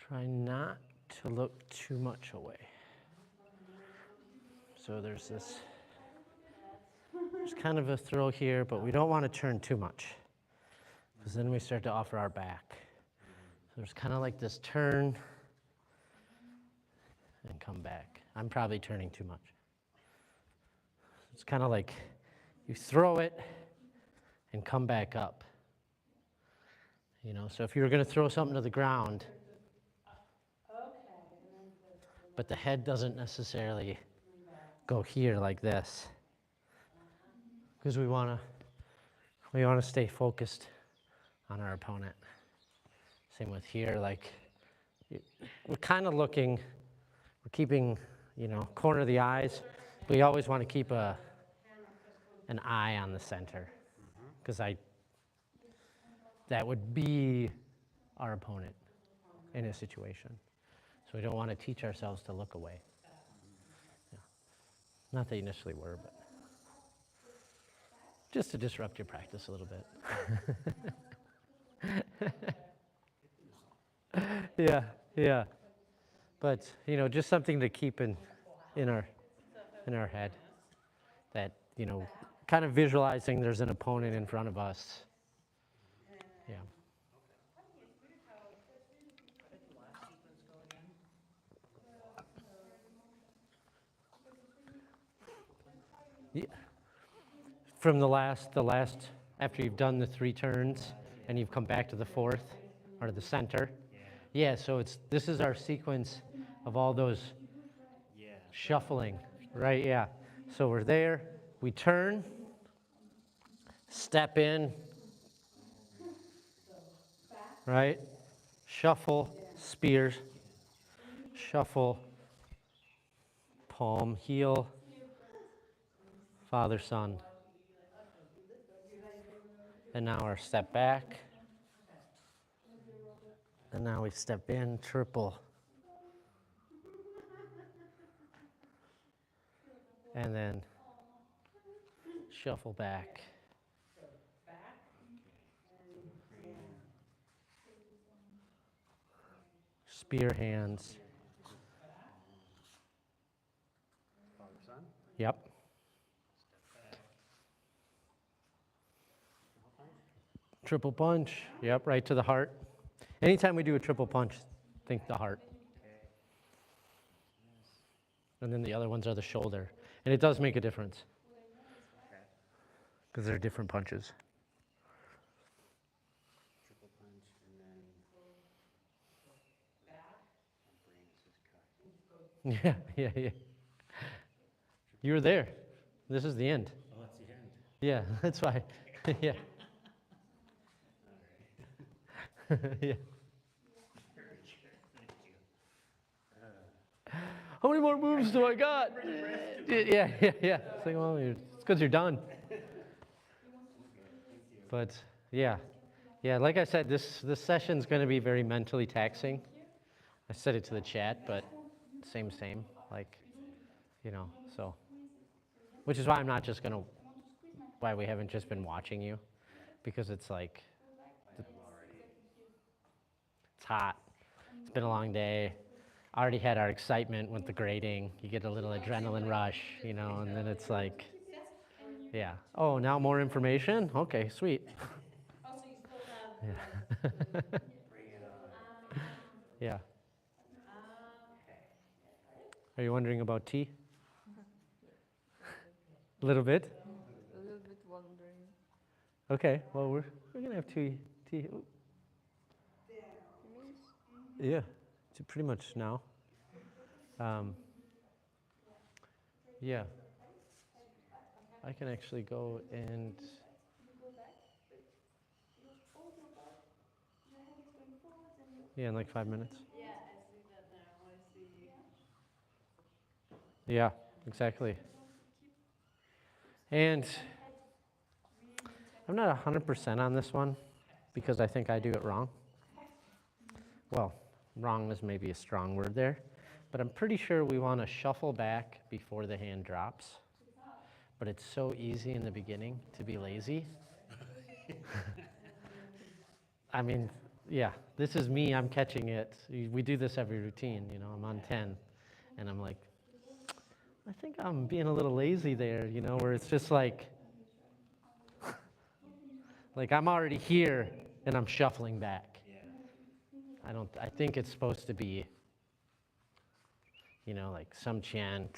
Try not to look too much away. So there's kind of a throw here, but we don't want to turn too much, because then we start to offer our back. So there's kind of like this turn and come back. I'm probably turning too much. It's kind of like you throw it and come back up. You know, so if you were going to throw something to the ground, but the head doesn't necessarily go here like this, because we want to stay focused on our opponent. Same with here, like we're kind of looking, we're keeping, you know, corner of the eyes, but you always want to keep an eye on the center, because that would be our opponent in a situation. So we don't want to teach ourselves to look away. Yeah. Not that you initially were, but just to disrupt your practice a little bit. Yeah. But, you know, just something to keep in our head, that, you know, kind of visualizing there's an opponent in front of us. Yeah. Yeah. From the last, after you've done the 3 turns and you've come back to the 4th or the center. Yeah, so this is our sequence of all those shuffling, right? Yeah. So we're there, we turn, step in, right? Shuffle, spears, shuffle, palm, heel, father, son. And now our step back. And now we step in, triple. And then shuffle back. Spear hands. Father, son. Yep. Triple punch. Yep, right to the heart. Anytime we do a triple punch, think the heart. And then the other ones are the shoulder. And it does make a difference, because they're different punches. Triple punch and then my brain is just cut. Yeah. You were there. This is the end. Oh, that's the end. Yeah, that's why. Yeah. All right. Yeah. Very good. Thank you. How many more moves do I got? Yeah. It's like, well, it's because you're done. But yeah, like I said, this session's going to be very mentally taxing. I said it to the chat, but same, like, you know, so. Which is why I'm not just going to, why we haven't just been watching you, because it's like, it's hot. It's been a long day. Already had our excitement with the grading. You get a little adrenaline rush, you know, and then it's like, yeah. Oh, now more information? Okay, sweet. Also, you still have. Yeah. Bring it on. Yeah. Are you wondering about tea? A little bit? A little bit wondering. Okay, well, we're going to have tea. Ooh. Yeah, it's pretty much now. Yeah. I can actually go and... Yeah, in like 5 minutes. Yeah, I see that now, I see. Yeah, exactly. And I'm not 100% on this one, because I think I do it wrong. Well, wrong is maybe a strong word there, but I'm pretty sure we want to shuffle back before the hand drops. But it's so easy in the beginning to be lazy. I mean, yeah, this is me, I'm catching it. We do this every routine, you know, I'm on 10, and I'm like, I think I'm being a little lazy there, you know, where it's just like I'm already here, and I'm shuffling back. Yeah. I think it's supposed to be, you know, like some chant,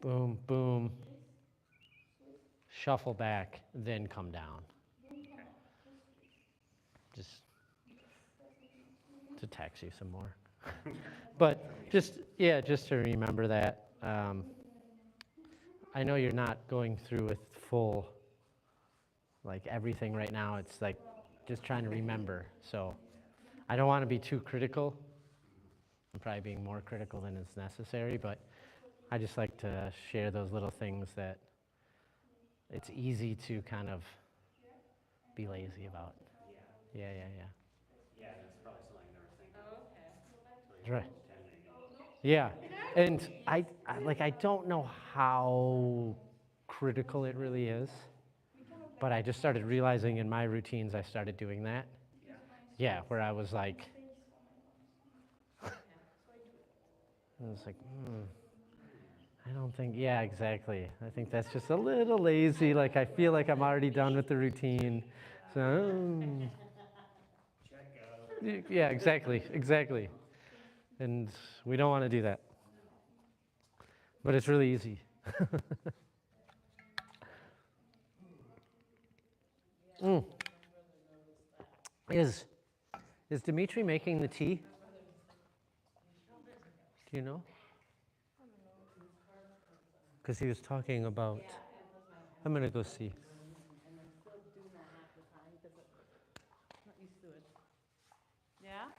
boom, boom, shuffle back, then come down. Just to tax you some more. But just to remember that. I know you're not going through with full, like everything right now. It's like just trying to remember. So I don't want to be too critical. I'm probably being more critical than is necessary, but I just like to share those little things that it's easy to kind of be lazy about. Yeah. Yeah. Yeah, that's probably something I never think Oh, of. okay. Until you Right. reach 10 and you go, Yeah, and I don't know how critical it really is, but I just started realizing in my routines I started doing that. yeah. Yeah, where I was like, Okay. I don't think, yeah, exactly. I think that's just a little lazy. Like I feel like I'm already done with the routine. So, Check out. yeah, exactly. And we don't want to do that. But it's really easy. Mm. Is Dimitri making the tea? Do you know? Because he was talking about. I'm gonna go see. And I'm still doing that half the time because I'm not used to it. Yeah?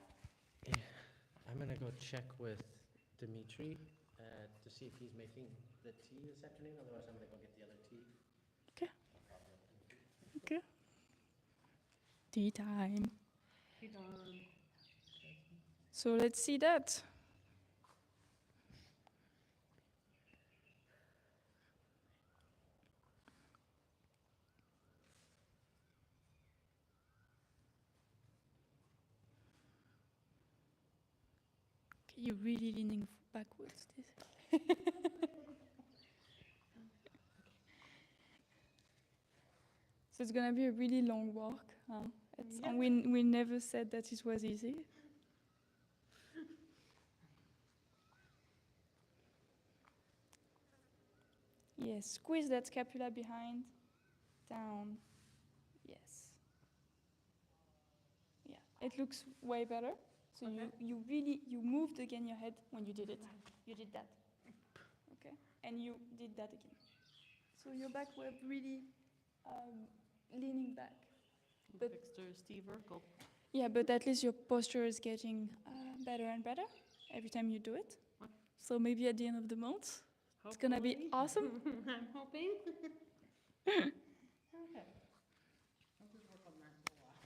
I'm gonna go check with Dimitri to see if he's making the tea this afternoon. Otherwise, I'm gonna go get the other tea. Okay. Okay. Tea time. Qigong. So let's see that. Okay, you're really leaning backwards. So it's gonna be a really long walk. Huh? And we never said that it was easy. Yes, squeeze that scapula behind, down. Yes. Yeah, it looks way better. So you moved again your head when you did it. You did that. Okay, and you did that again. So your back were really leaning back. But Steve Urkel. yeah, but at least your posture is getting better and better every time you do it. So maybe at the end of the month, it's gonna be awesome. I'm hoping. Okay. I'll just work on that for a while.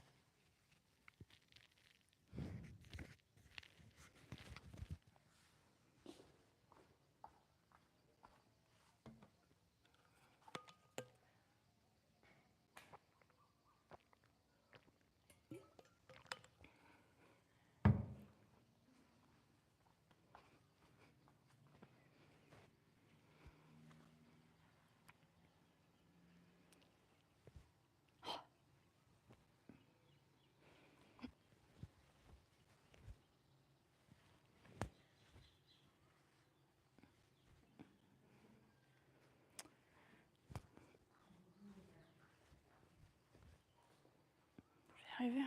Arrivé.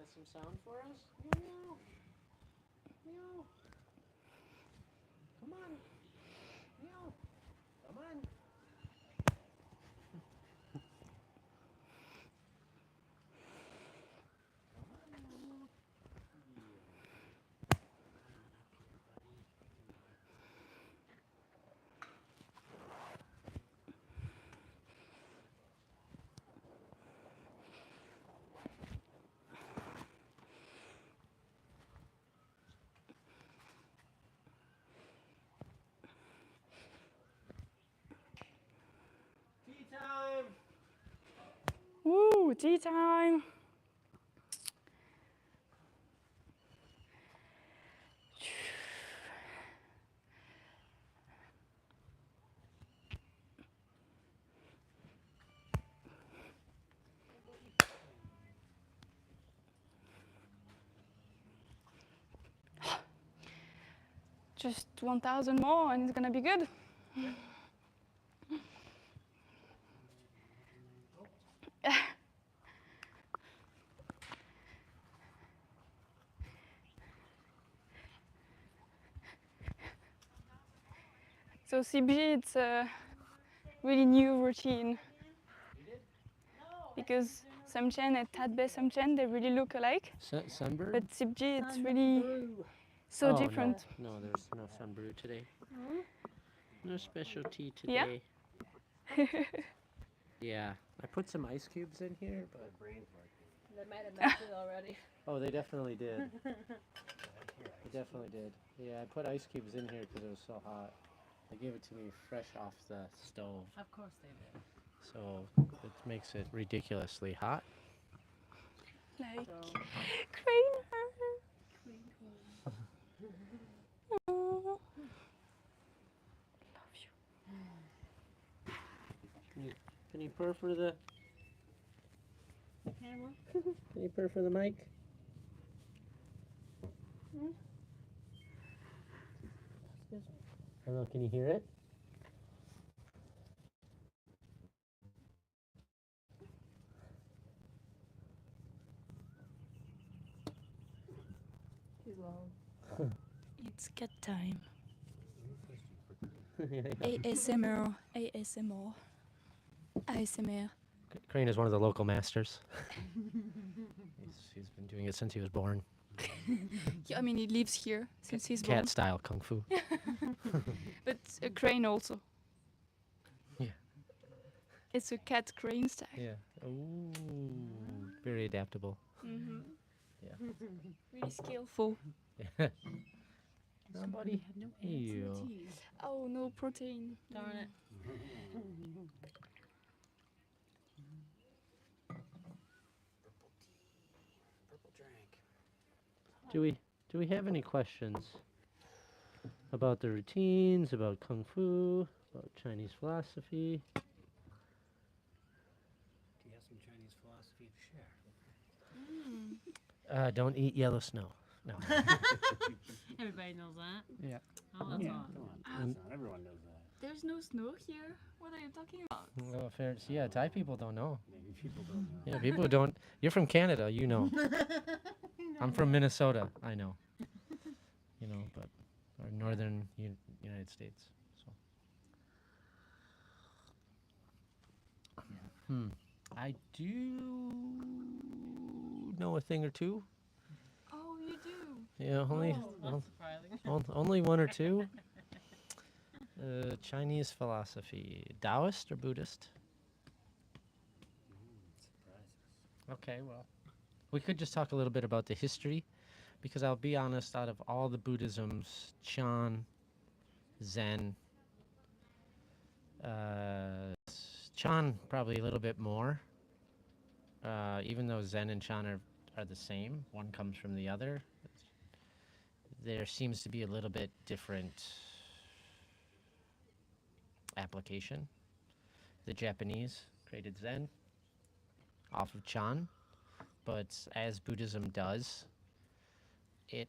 got some sound for us? Meow. Meow. Come on. Meow. Come on. Tea time. Woo, tea time. Just 1,000 more and it's gonna be good. So CB, it's a really new routine because Samchen and Tadbe Samchen, they really look alike. Sunbird? But CB, it's really so Oh, different. No, there's no sun brew today. No special tea Yeah? today. Yeah, I put some ice cubes in here, but Brains working. They might have melted already. oh, they definitely did. They definitely did. Yeah, I put ice cubes in here because it was so hot. They gave it to me fresh off the stove, Of course they did. so it makes it ridiculously hot. Like So, crane. Oh. Love you. Can you purr for the? camera? Can you purr for the mic? Hello, can you hear it? Too long. It's cat time. Yeah. ASMR. ASMR. ASMR. Crane is one of the local masters. he's been doing it since he was born. Yeah, I mean, he lives here since he's born. Cat style kung fu. But a crane also. Yeah. It's a cat crane style. Yeah. Ooh, very adaptable. Mm-hmm. Yeah. Really skillful. Somebody. You. Oh, no protein. Darn it. Purple drink. Do we have any questions about the routines, about kung fu, about Chinese philosophy? Do you have some Chinese philosophy to share? Don't eat yellow snow. No. Everybody knows that. Yeah. Oh, that's Yeah, awesome. come on. Um, Everyone knows that. There's no snow here. What are you talking about? Well, fair. Yeah, Thai people don't know. Maybe people don't know. Yeah, people don't. You're from Canada, you know. I'm from Minnesota, I know. You know, but or northern United States. So. I do know a thing or two. Oh, you do. Yeah, only That's surprising. only one or two. Chinese philosophy, Taoist or Buddhist? Surprises. Okay, well, we could just talk a little bit about the history, because I'll be honest, out of all the Buddhisms, Chan, Zen, Chan probably a little bit more, even though Zen and Chan are the same, one comes from the other. There seems to be a little bit different application. The Japanese created Zen off of Chan, but as Buddhism does, it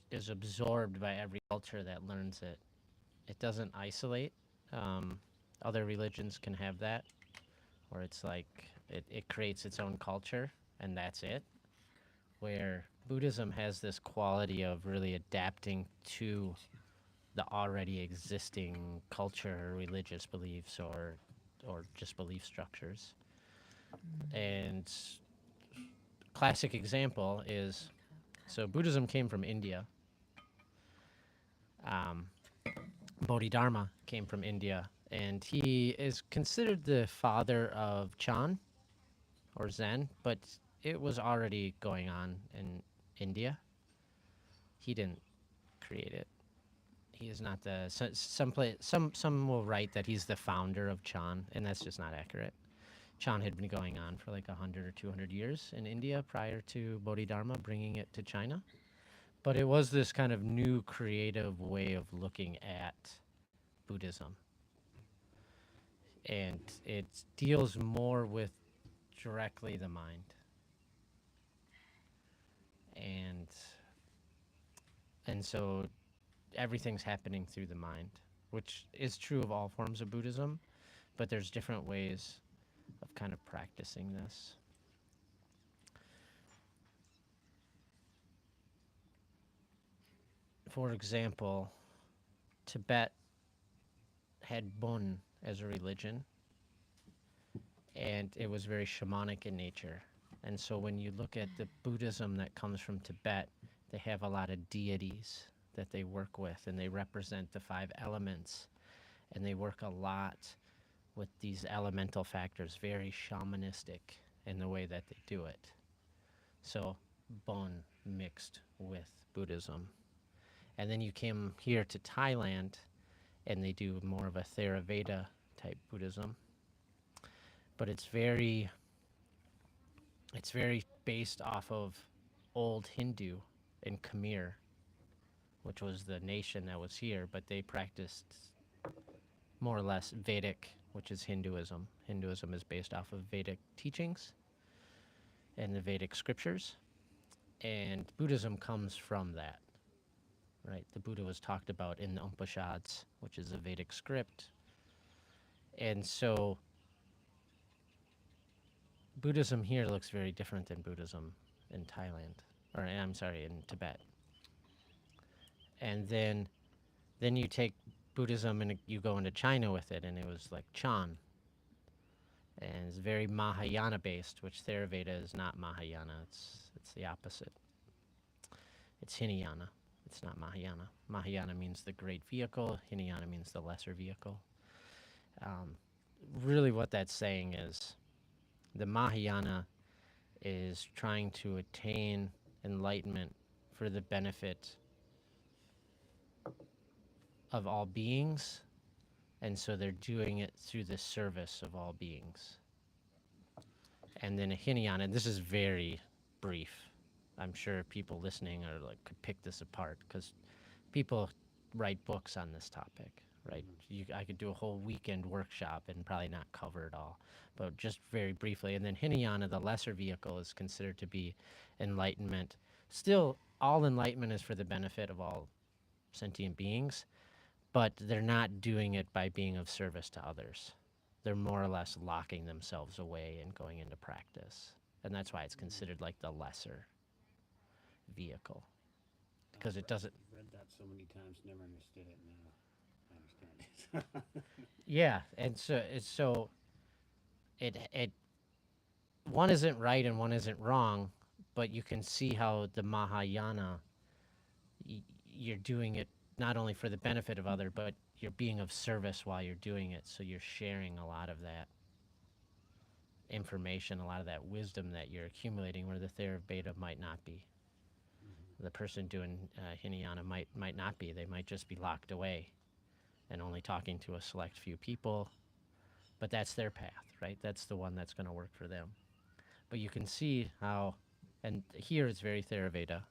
is absorbed by every culture that learns it. It doesn't isolate. Other religions can have that, where it's like it creates its own culture and that's it. where Buddhism has this quality of really adapting to the already existing culture, religious beliefs, or just belief structures. And classic example is, so Buddhism came from India. Um, Bodhidharma came from India, and he is considered the father of Chan or Zen, but it was already going on in India. He didn't create it. He is not the some will write that he's the founder of Chan, and that's just not accurate. Chan had been going on for like 100 or 200 years in India prior to Bodhidharma bringing it to China. But it was this kind of new creative way of looking at Buddhism. And it deals more with directly the mind. And so everything's happening through the mind, which is true of all forms of Buddhism, but there's different ways of kind of practicing this. For example, Tibet had Bon as a religion, and it was very shamanic in nature. And so when you look at the Buddhism that comes from Tibet, they have a lot of deities that they work with, and they represent the 5 elements. And they work a lot with these elemental factors, very shamanistic in the way that they do it. So Bon mixed with Buddhism. And then you came here to Thailand, and they do more of a Theravada type Buddhism. But it's very based off of old Hindu in Khmer, which was the nation that was here, but they practiced more or less Vedic, which is Hinduism. Hinduism is based off of Vedic teachings and the Vedic scriptures, and Buddhism comes from that, right? The Buddha was talked about in the Upanishads, which is a Vedic script. And so Buddhism here looks very different than Buddhism in Thailand, or I'm sorry, in Tibet. And then you take Buddhism and you go into China with it, and it was like Chan. And it's very Mahayana based, which Theravada is not Mahayana. It's the opposite. It's Hinayana. It's not Mahayana. Mahayana means the great vehicle. Hinayana means the lesser vehicle. Really what that's saying is the Mahayana is trying to attain enlightenment for the benefit of all beings, and so they're doing it through the service of all beings. And then a Hinayana, and this is very brief. I'm sure people listening are like could pick this apart because people write books on this topic, right? I could do a whole weekend workshop and probably not cover it all, but just very briefly. And then Hinayana, the lesser vehicle, is considered to be enlightenment. Still, all enlightenment is for the benefit of all sentient beings, but they're not doing it by being of service to others. They're more or less locking themselves away and going into practice. And that's why it's considered like the lesser vehicle. Because it doesn't... I've read that so many times, never understood it. Now I understand it. Yeah, and so it one isn't right and one isn't wrong, but you can see how the Mahayana, you're doing it not only for the benefit of other, but you're being of service while you're doing it. So you're sharing a lot of that information, a lot of that wisdom that you're accumulating, where the Theravada might not be. The person doing Hinayana might not be. They might just be locked away and only talking to a select few people. But that's their path, right? That's the one that's going to work for them. But you can see how, and here it's very Theravada,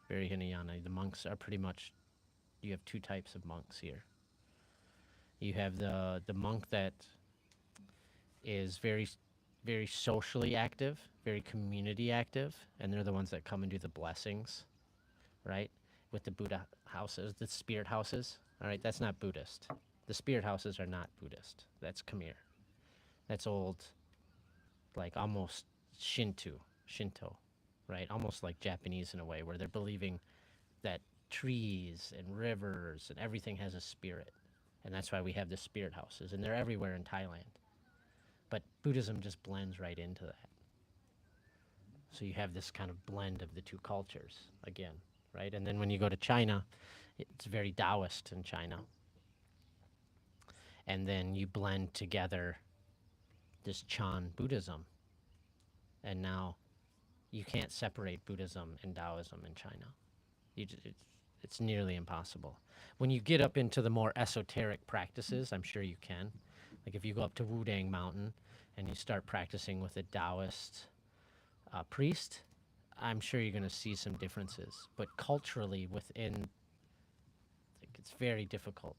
very Hinayana. The monks are pretty much, you have 2 types of monks here. You have the monk that is very, very socially active, very community active, and they're the ones that come and do the blessings, right? With the Buddha houses, the spirit houses, all right? That's not Buddhist. The spirit houses are not Buddhist. That's Khmer. That's old, like almost Shinto, right? Almost like Japanese in a way, where they're believing that trees and rivers and everything has a spirit. And that's why we have the spirit houses, and they're everywhere in Thailand. But Buddhism just blends right into that. So you have this kind of blend of the two cultures again, right? And then when you go to China, it's very Taoist in China. And then you blend together this Chan Buddhism. And now you can't separate Buddhism and Taoism in China. It's nearly impossible. When you get up into the more esoteric practices, I'm sure you can. Like if you go up to Wudang Mountain and you start practicing with a Taoist priest, I'm sure you're going to see some differences. But culturally, it's very difficult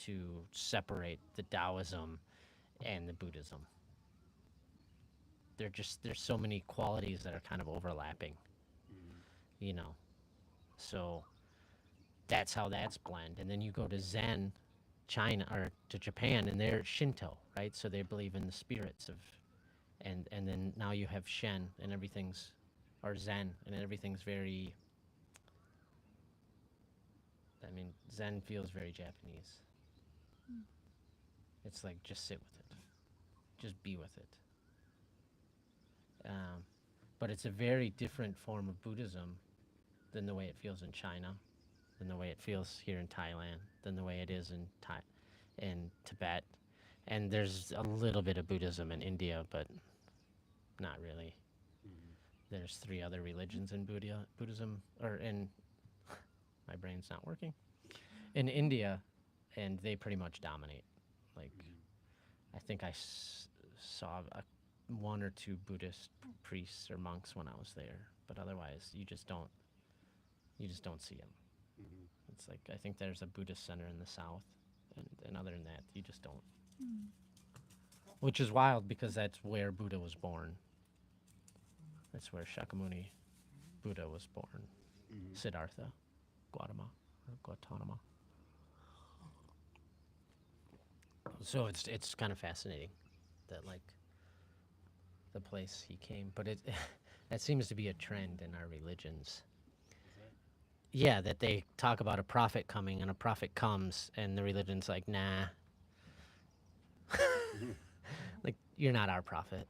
to separate the Taoism and the Buddhism. There's so many qualities that are kind of overlapping, you know. So that's how that's blend. And then you go to Zen, China, or to Japan, and they're Shinto, right? So they believe in the spirits of, and then now you have Shen, and everything's, or Zen, and everything's very, I mean, Zen feels very Japanese. It's like, just sit with it. Just be with it. But it's a very different form of Buddhism than the way it feels in China, than the way it feels here in Thailand, than the way it is in Tibet. And there's a little bit of Buddhism in India, but not really. There's 3 other religions in Buddhism, or in, my brain's not working, in India, and they pretty much dominate. Like, I think I saw 1 or 2 Buddhist priests or monks when I was there, but otherwise you just don't see them. It's like, I think there's a Buddhist center in the south, and other than that, you just don't. Which is wild, because that's where Buddha was born. That's where Shakyamuni Buddha was born. Siddhartha, Gautama. So it's kind of fascinating that, like, the place he came, but that seems to be a trend in our religions. Yeah, that they talk about a prophet coming, and a prophet comes, and the religion's like, nah. Like, you're not our prophet.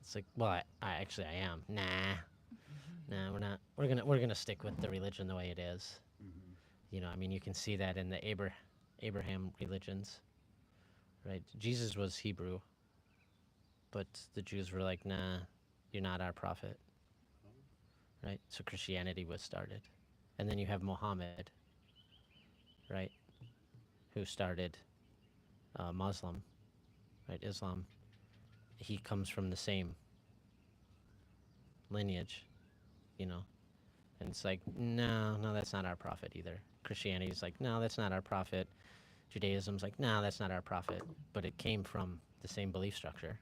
It's like, well, I am. Nah, we're not. We're gonna stick with the religion the way it is. You know, I mean, you can see that in the Abraham religions, right? Jesus was Hebrew, but the Jews were like, nah, you're not our prophet, right? So Christianity was started. And then you have Muhammad, right, who started Muslim, right, Islam. He comes from the same lineage, you know. And it's like, no, that's not our prophet either. Christianity's like, no, that's not our prophet. Judaism's like, no, that's not our prophet. But it came from the same belief structure.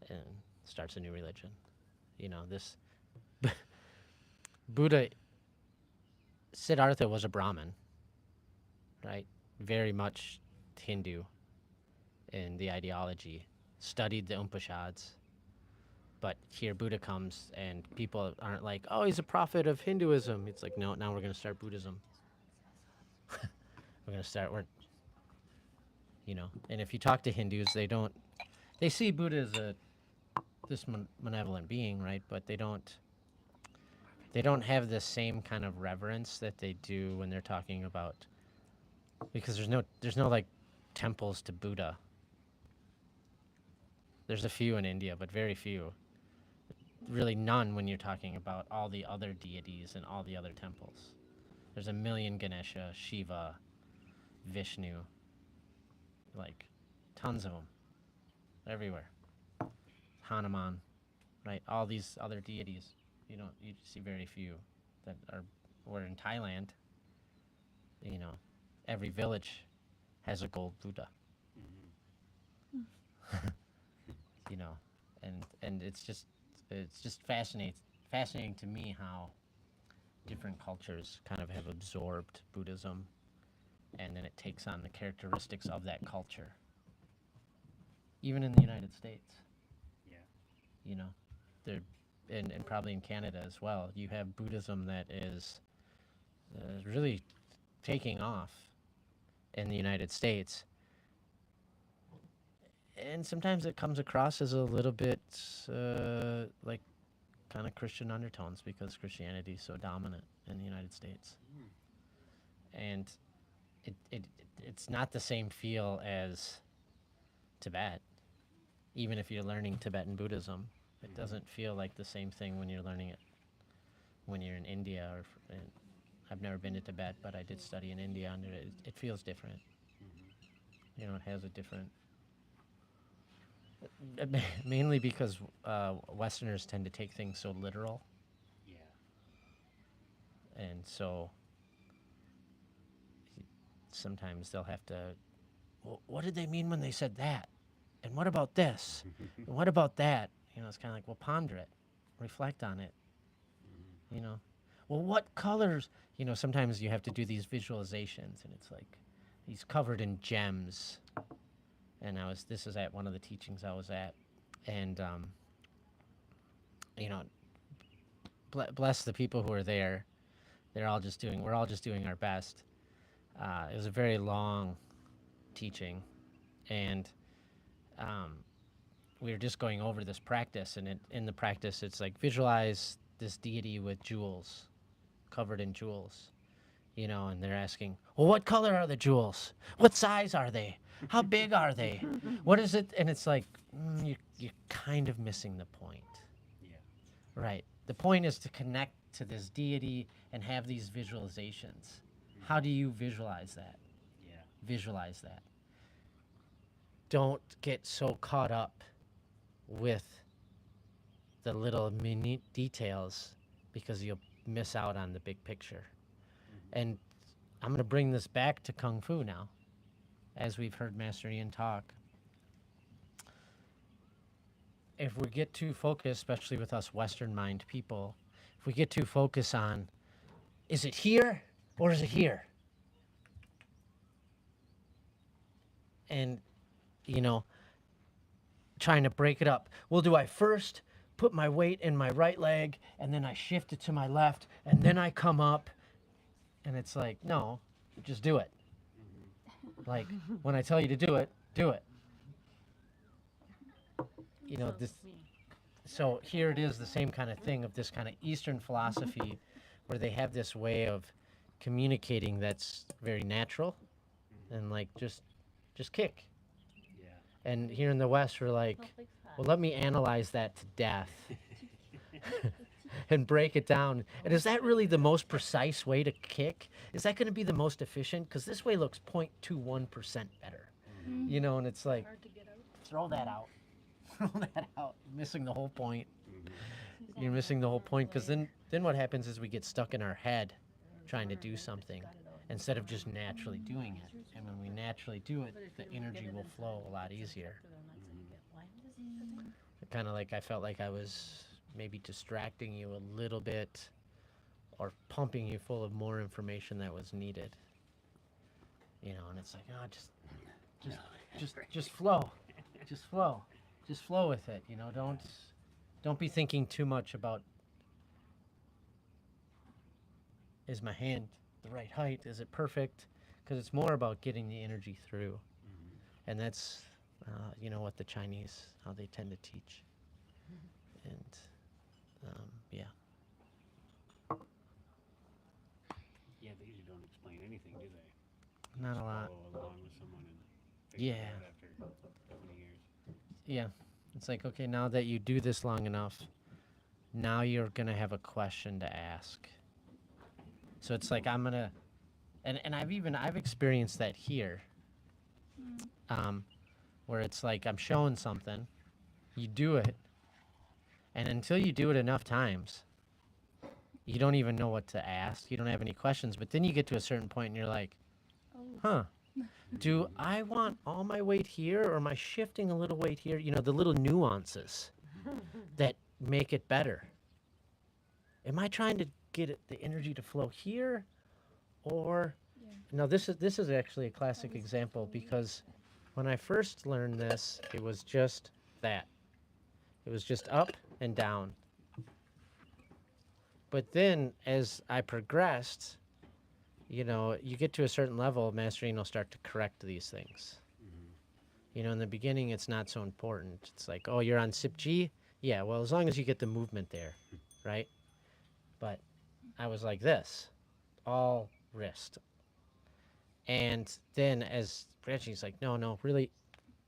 And starts a new religion. You know, this Buddha, Siddhartha was a Brahmin, right? Very much Hindu in the ideology. Studied the Upanishads. But here Buddha comes, and people aren't like, oh, he's a prophet of Hinduism. It's like, no, now we're going to start Buddhism. We're going to start, you know. And if you talk to Hindus, they see Buddha as this malevolent being, right? But they don't have the same kind of reverence that they do when they're talking about, because there's no like temples to Buddha. There's a few in India, but very few. Really none when you're talking about all the other deities and all the other temples. There's a million Ganesha, Shiva, Vishnu, like tons of them, everywhere. Hanuman, right? All these other deities, you see very few that are. Or in Thailand, you know, every village has a gold Buddha. You know, and it's just fascinating to me how different cultures kind of have absorbed Buddhism, and then it takes on the characteristics of that culture. Even in the United States. Yeah. You know, and probably in Canada as well, you have Buddhism that is really taking off in the United States. And sometimes it comes across as a little bit like kind of Christian undertones because Christianity is so dominant in the United States. And it's not the same feel as Tibet. Even if you're learning Tibetan Buddhism, it doesn't feel like the same thing when you're learning it when you're in India. I've never been to Tibet, but I did study in India under it. It feels different. You know, it has a different... mainly because Westerners tend to take things so literal. Yeah. And so sometimes they'll have to, well, what did they mean when they said that? And what about this? And what about that? You know, it's kind of like, well, ponder it, reflect on it. You know, well, what colors? You know, sometimes you have to do these visualizations, and it's like he's covered in gems. And this is at one of the teachings I was at, and you know, bless the people who are there. We're all just doing our best. It was a very long teaching, and we were just going over this practice, and in the practice, it's like visualize this deity with jewels, covered in jewels, you know, and they're asking, well, what color are the jewels? What size are they? How big are they? What is it? And it's like, you're kind of missing the point. Yeah. Right. The point is to connect to this deity and have these visualizations. How do you visualize that? Yeah. Visualize that. Don't get so caught up with the little minute details because you'll miss out on the big picture. And I'm going to bring this back to Kung Fu now, as we've heard Master Ian talk. If we get too focused, especially with us Western mind people, if we get too focused on, is it here or is it here? And, you know, trying to break it up. Well, do I first put my weight in my right leg and then I shift it to my left and then I come up? And it's like, no, just do it. Like, when I tell you to do it, do it. You know, so here it is, the same kind of thing of this kind of Eastern philosophy where they have this way of communicating that's very natural and like, just kick. Yeah. And here in the West, we're like, well, let me analyze that to death and break it down. And is that really the most precise way to kick? Is that going to be the most efficient? Because this way looks 0.21% better. You know, and it's like, throw that out. Throw that out. You're missing the whole point. You're missing the whole point, because then what happens is we get stuck in our head trying to do something instead of just naturally doing it. And when we naturally do it, the energy will flow a lot easier. Kind of like I felt like I was maybe distracting you a little bit or pumping you full of more information that was needed. You know, and it's like, oh, just flow. Just flow. Just flow with it, you know, don't be thinking too much about, is my hand the right height? Is it perfect? Because it's more about getting the energy through. And that's, you know, what the Chinese, how they tend to teach. And, yeah. Yeah, they usually don't explain anything, do they? Not a Just lot. follow along with someone and figure it Yeah. out after so many years. Yeah. It's like, okay, now that you do this long enough, now you're going to have a question to ask. So it's like, I'm going to, and I've experienced that here, where it's like, I'm showing something, you do it, and until you do it enough times, you don't even know what to ask. You don't have any questions, but then you get to a certain point and you're like, huh, do I want all my weight here, or am I shifting a little weight here? You know, the little nuances that make it better. Am I trying to get the energy to flow here, or no? This is actually a classic example, because when I first learned this, it was just that. It was just up and down. But then as I progressed, you know, you get to a certain level, mastering will start to correct these things. You know, in the beginning, it's not so important. It's like, oh, you're on sip G? Yeah, well, as long as you get the movement there, right? But I was like this, all wrist. And then as Branching's like, no, no, really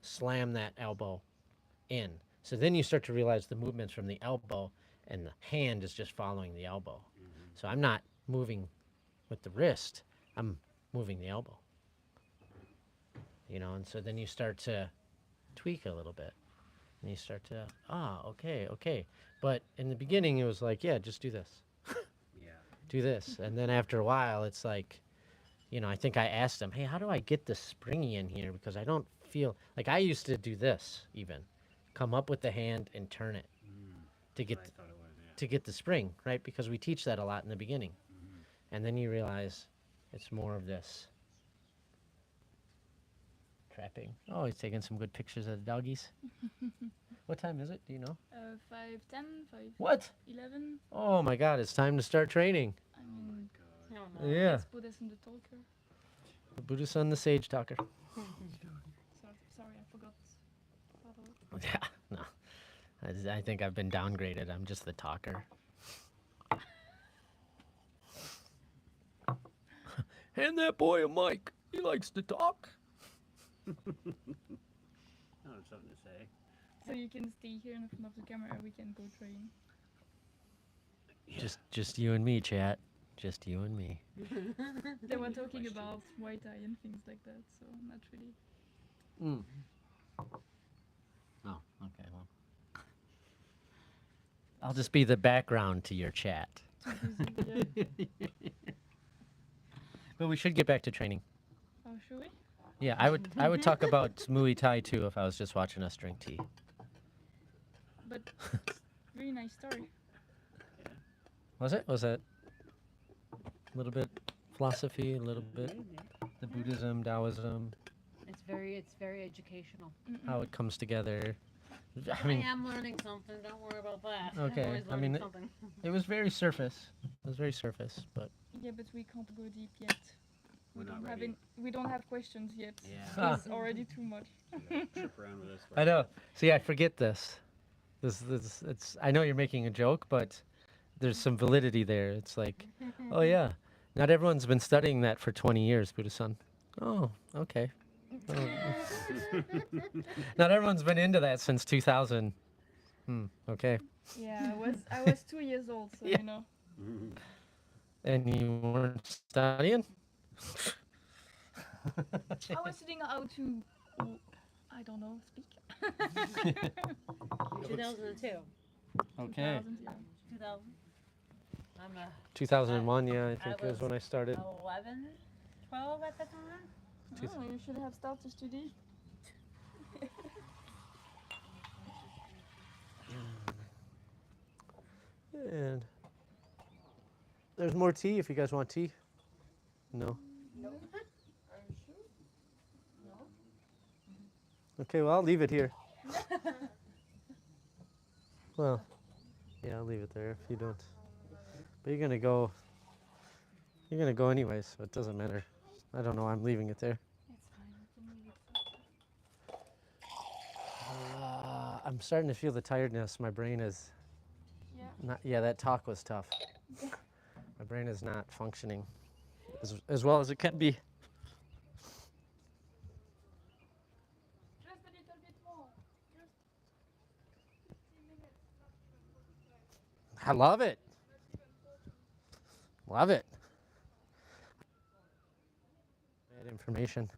slam that elbow in. So then you start to realize the movements from the elbow and the hand is just following the elbow. So I'm not moving with the wrist, I'm moving the elbow. You know, and so then you start to tweak a little bit. And you start to, okay, okay. But in the beginning, it was like, yeah, just do this. Yeah. Do this. And then after a while, it's like, you know, I think I asked them, hey, how do I get the springy in here? Because I don't feel, like I used to do this even. Come up with the hand and turn it to get I thought it was, yeah. to get the spring, right? Because we teach that a lot in the beginning. And then you realize it's more of this trapping. Oh, he's taking some good pictures of the doggies. What time is it? Do you know? 5:10, What? 5:11. Oh my God, it's time to start training. I mean, Yeah. let's put this in the talker. The Buddha son, the sage talker. Sorry, I forgot. part of it. Yeah, no. I think I've been downgraded. I'm just the talker. Hand that boy a mic. He likes to talk. I have something to say. So you can stay here in front of the camera and we can go train. Yeah. Just you and me, chat. Just you and me. They were talking about Muay Thai and things like that, so not really. Oh, okay. Well, I'll just be the background to your chat. Yeah. But we should get back to training. Oh, should we? Yeah, I would talk about Muay Thai too if I was just watching us drink tea. But really nice story. Was it? Was that a little bit philosophy, a little bit the Buddhism, Taoism, It's very educational. how it comes together? I I mean, am learning something. Don't worry about that. Okay, I'm always I mean, learning something. it was very surface. It was very surface, but Yeah, but we can't go deep yet. We're not don't have ready. we don't have questions yet. Yeah. It's already too much. Trip around with us. I know. See, I forget this. It's. I know you're making a joke, but there's some validity there. It's like, oh yeah, not everyone's been studying that for 20 years, Buddha-san. Oh, okay. Oh. Not everyone's been into that since 2000. Okay. Yeah, I was 2 years old, so Yeah. you know. And you weren't studying? I was studying how to, I don't know, speak. 2002. Okay. 2000, yeah. 2000. I'm 2001, yeah, I think I was when I started. 11, 12 at the time. Oh, you should have started to study. And there's more tea if you guys want tea. No? Okay, well, I'll leave it here. Well, yeah, I'll leave it there if you don't. But you're gonna go anyway, so it doesn't matter. I don't know, I'm leaving it there. It's fine, we can leave it. I'm starting to feel the tiredness. My brain is Yeah. that talk was tough. My brain is not functioning as well as it can be. Just a little bit more. Just 15 minutes. I love it. Love it. Bad information.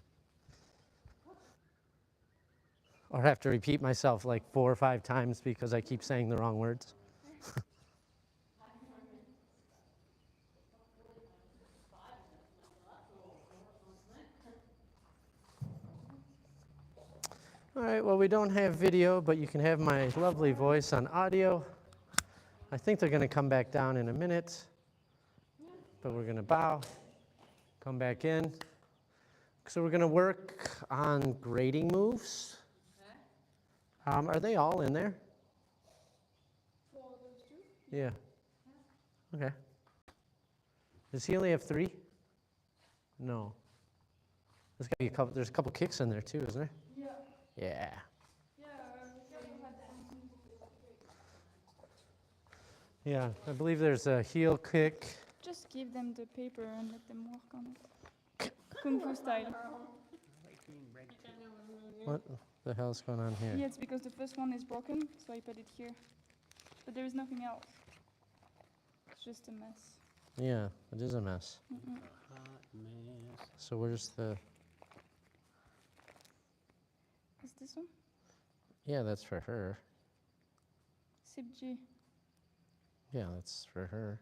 Or have to repeat myself like 4 or 5 times because I keep saying the wrong words. All right, well, we don't have video, but you can have my lovely voice on audio. I think they're going to come back down in a minute, but we're going to bow, come back in. So we're going to work on grading moves. Are they all in there? For those two? Yeah. Okay. Does he only have 3? No. There's got to be a couple. There's a couple kicks in there too, isn't there? Yeah. Yeah. Yeah, Ricardo had some. Yeah, I believe there's a heel kick. Just give them the paper and let them work on it. Kung Fu style. I like being read to. What the hell's going on here? Yeah, it's because the first one is broken, so I put it here. But there is nothing else. It's just a mess. Yeah, it is a mess. Mm-mm. Hot mess. So where's the? Is this one? Yeah, that's for her. Sip G. Yeah, that's for her.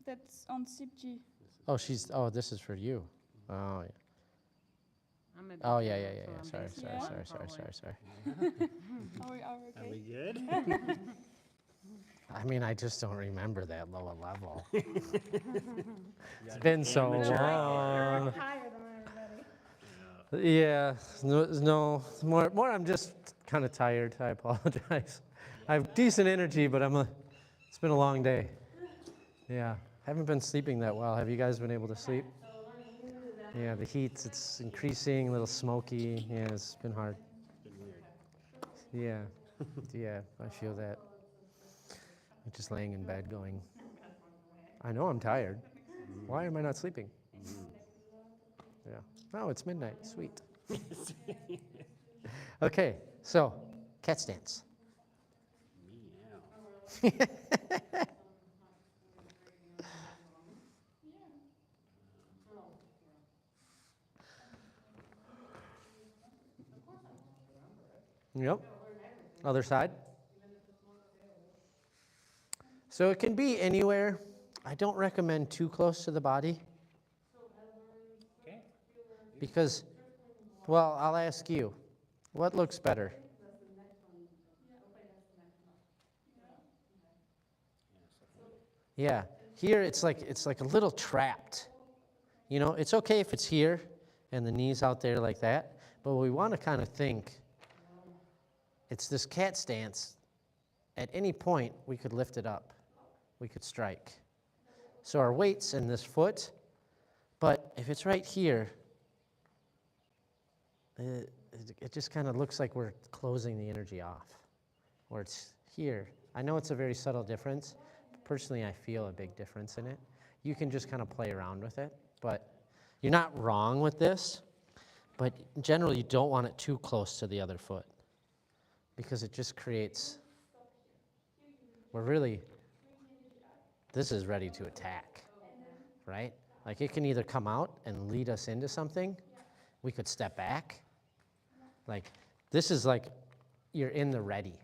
That's on Sip G. Oh, she's. Oh, this is for you. Oh, yeah. I'm a Oh, big yeah, girl, yeah, yeah, so yeah. I'm Sorry, basically sorry, Yeah. sorry, one sorry, far sorry, away. sorry. Are we Are we okay? good? I mean, I just don't remember that low a level. You It's got been an so amateur long. higher than everybody. Yeah, no, more. I'm just kind of tired. I apologize. I have decent energy, but it's been a long day. Yeah, haven't been sleeping that well. Have you guys been able to sleep? Yeah, the heat, it's increasing, a little smoky. Yeah, it's been hard. It's been weird. Yeah, yeah, I feel that. I'm just laying in bed going, I know I'm tired. Why am I not sleeping? Yeah. Oh, it's midnight. Sweet. Okay, so cat stance. Meow. Yep. Other side. So it can be anywhere. I don't recommend too close to the body Okay. because, well, I'll ask you, what looks better? Yeah, here it's like a little trapped. You know, it's okay if it's here and the knees out there like that, but we want to kind of think it's this cat stance. At any point, we could lift it up. We could strike. So our weight's in this foot, but if it's right here, it just kind of looks like we're closing the energy off. Or it's here. I know it's a very subtle difference. Personally, I feel a big difference in it. You can just kind of play around with it, but you're not wrong with this, but generally you don't want it too close to the other foot because it just creates, this is ready to attack, right? Like it can either come out and lead us into something. We could step back. Like this is like you're in the ready.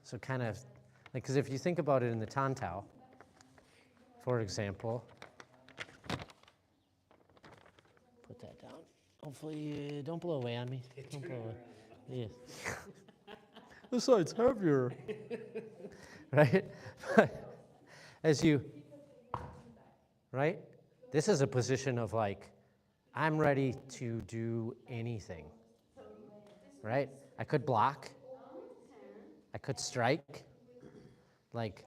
So kind of, like, because if you think about it in the Tantao, for example, put that down. Hopefully, don't blow away on me. Don't blow away. Yeah. This side's heavier. Right? As you, right? This is a position of like, I'm ready to do anything. Right? I could block. I could strike. Like,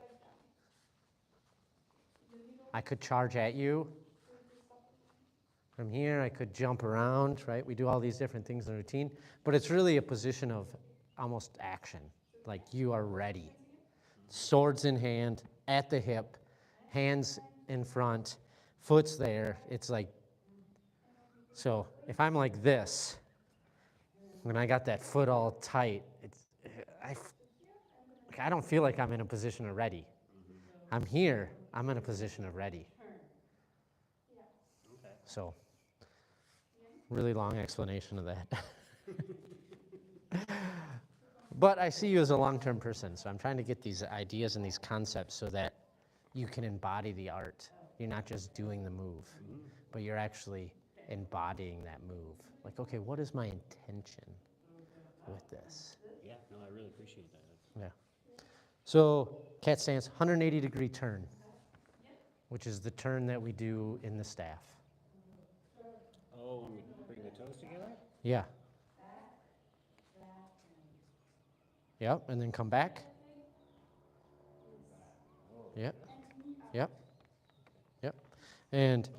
I could charge at you. From here, I could jump around, right? We do all these different things in routine, but it's really a position of almost action. Like you are ready. Swords in hand, at the hip, hands in front, foot's there. It's like, so if I'm like this, when I got that foot all tight, I don't feel like I'm in a position of ready. I'm here, I'm in a position of ready. So, really long explanation of that. But I see you as a long-term person, so I'm trying to get these ideas and these concepts so that you can embody the art. You're not just doing the move, but you're actually embodying that move. Like, okay, what is my intention with this? Yeah, no, I really appreciate that. Yeah. So, cat stance, 180-degree turn, which is the turn that we do in the staff. Oh, when we bring the toes together? Yeah. Yep, and then come back. Yep. Yep. Yep. And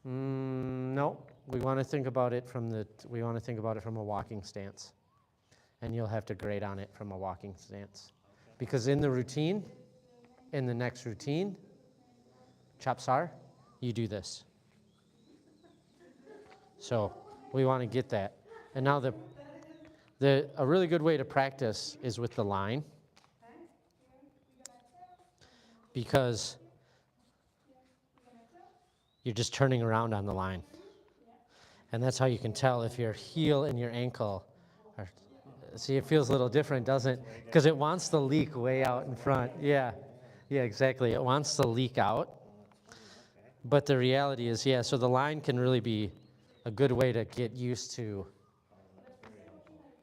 no, we want to think about it from a walking stance, and you'll have to grade on it from a walking stance, because in the routine, in the next routine, chapsar, you do this. So we want to get that, and now a really good way to practice is with the line, because you're just turning around on the line. And that's how you can tell if your heel and your ankle are, see, it feels a little different, doesn't it? Because it wants to leak way out in front. Yeah, yeah, exactly. It wants to leak out. But the reality is, yeah, so the line can really be a good way to get used to,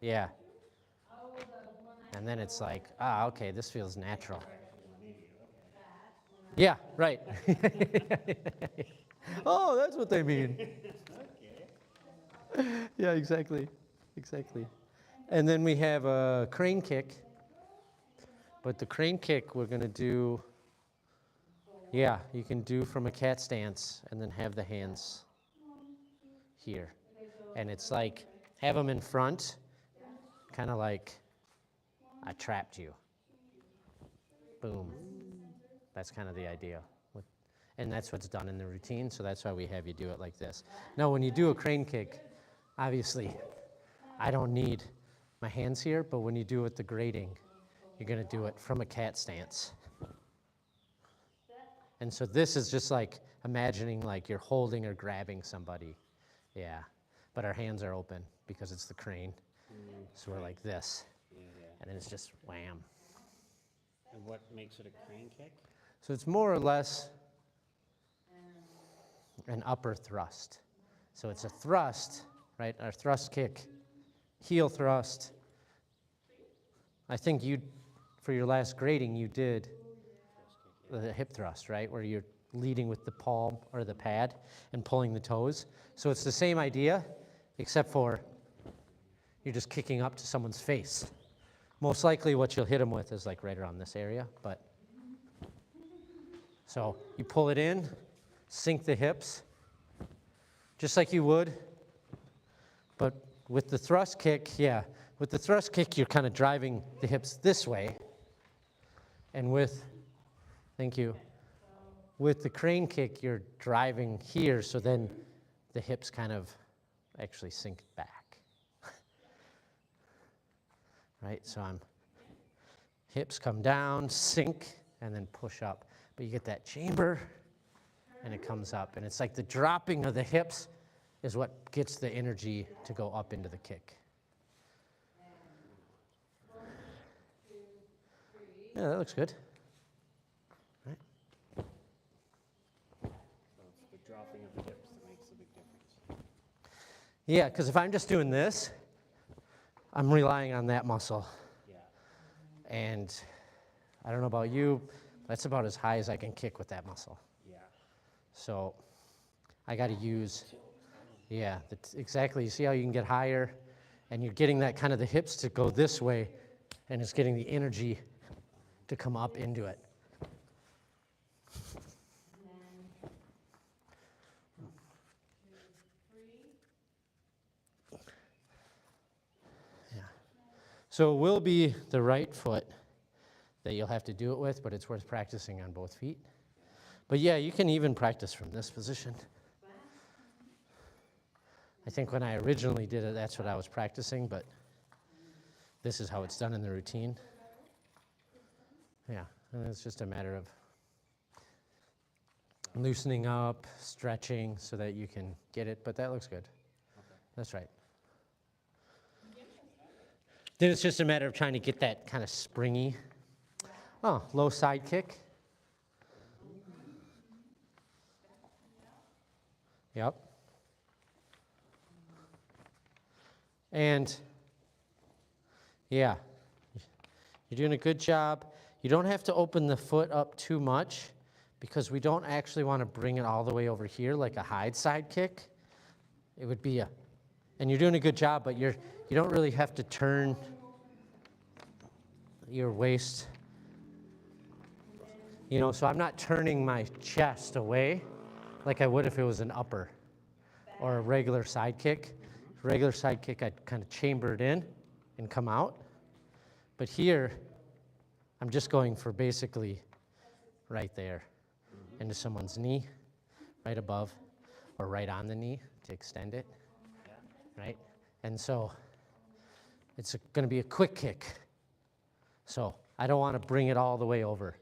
yeah. And then it's like, okay, this feels natural. Yeah, right. Oh, that's what they mean. Yeah, exactly. Exactly. And then we have a crane kick. But the crane kick we're going to do, yeah, you can do from a cat stance and then have the hands here. And it's like, have them in front, kind of like I trapped you. Boom. That's kind of the idea. And that's what's done in the routine, so that's why we have you do it like this. Now, when you do a crane kick, obviously, I don't need my hands here, but when you do it the grading, you're going to do it from a cat stance. And so this is just like imagining like you're holding or grabbing somebody. Yeah. But our hands are open because it's the crane. So we're like this. Yeah, yeah. And then it's just wham. And what makes it a crane kick? So it's more or less an upper thrust. So it's a thrust, right? Our thrust kick, heel thrust. I think for your last grading, you did the hip thrust, right? Where you're leading with the palm or the pad and pulling the toes. So it's the same idea, except for you're just kicking up to someone's face. Most likely what you'll hit them with is like right around this area, but so you pull it in, sink the hips, just like you would, but with the thrust kick, yeah, with the thrust kick, you're kind of driving the hips this way, and thank you, with the crane kick, you're driving here, so then the hips kind of actually sink back. Right, so hips come down, sink, and then push up. But you get that chamber, and it comes up. And it's like the dropping of the hips is what gets the energy to go up into the kick. Yeah, that looks good. Right? So it's the dropping of the hips that makes a big difference. Yeah, because if I'm just doing this, I'm relying on that muscle. Yeah. And I don't know about you, that's about as high as I can kick with that muscle. Yeah. So I got to use, yeah, exactly. You see how you can get higher, and you're getting that kind of the hips to go this way, and it's getting the energy to come up into it. Yeah. So it will be the right foot that you'll have to do it with, but it's worth practicing on both feet. But yeah, you can even practice from this position. I think when I originally did it, that's what I was practicing, but this is how it's done in the routine. Yeah, and it's just a matter of loosening up, stretching so that you can get it, but that looks good. Okay. That's right. Then it's just a matter of trying to get that kind of springy. Oh, low side kick. Yep. And yeah, you're doing a good job. You don't have to open the foot up too much because we don't actually want to bring it all the way over here like a hide side kick. it would be and you're doing a good job, but you don't really have to turn your waist. You know, so I'm not turning my chest away like I would if it was an upper or a regular side kick. Regular side kick, I'd kind of chamber it in and come out. But here, I'm just going for basically right there into someone's knee, right above, or right on the knee to extend it, right? And so it's going to be a quick kick. So I don't want to bring it all the way over.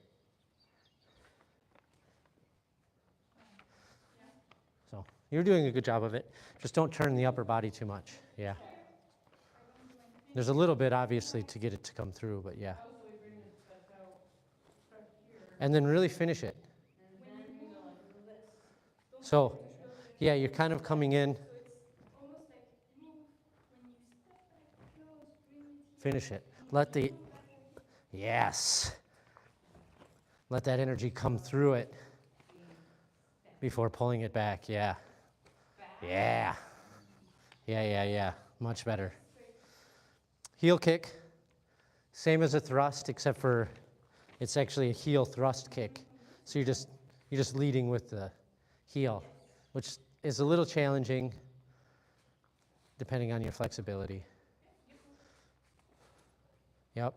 So you're doing a good job of it. Just don't turn the upper body too much. Yeah. There's a little bit, obviously, to get it to come through, but yeah. And then really finish it. So, yeah, you're kind of coming in. Finish it. Yes. Let that energy come through it before pulling it back. Yeah. Yeah. Yeah. Much better. Heel kick. Same as a thrust, except for it's actually a heel thrust kick. So you're just leading with the heel, which is a little challenging depending on your flexibility. Yep.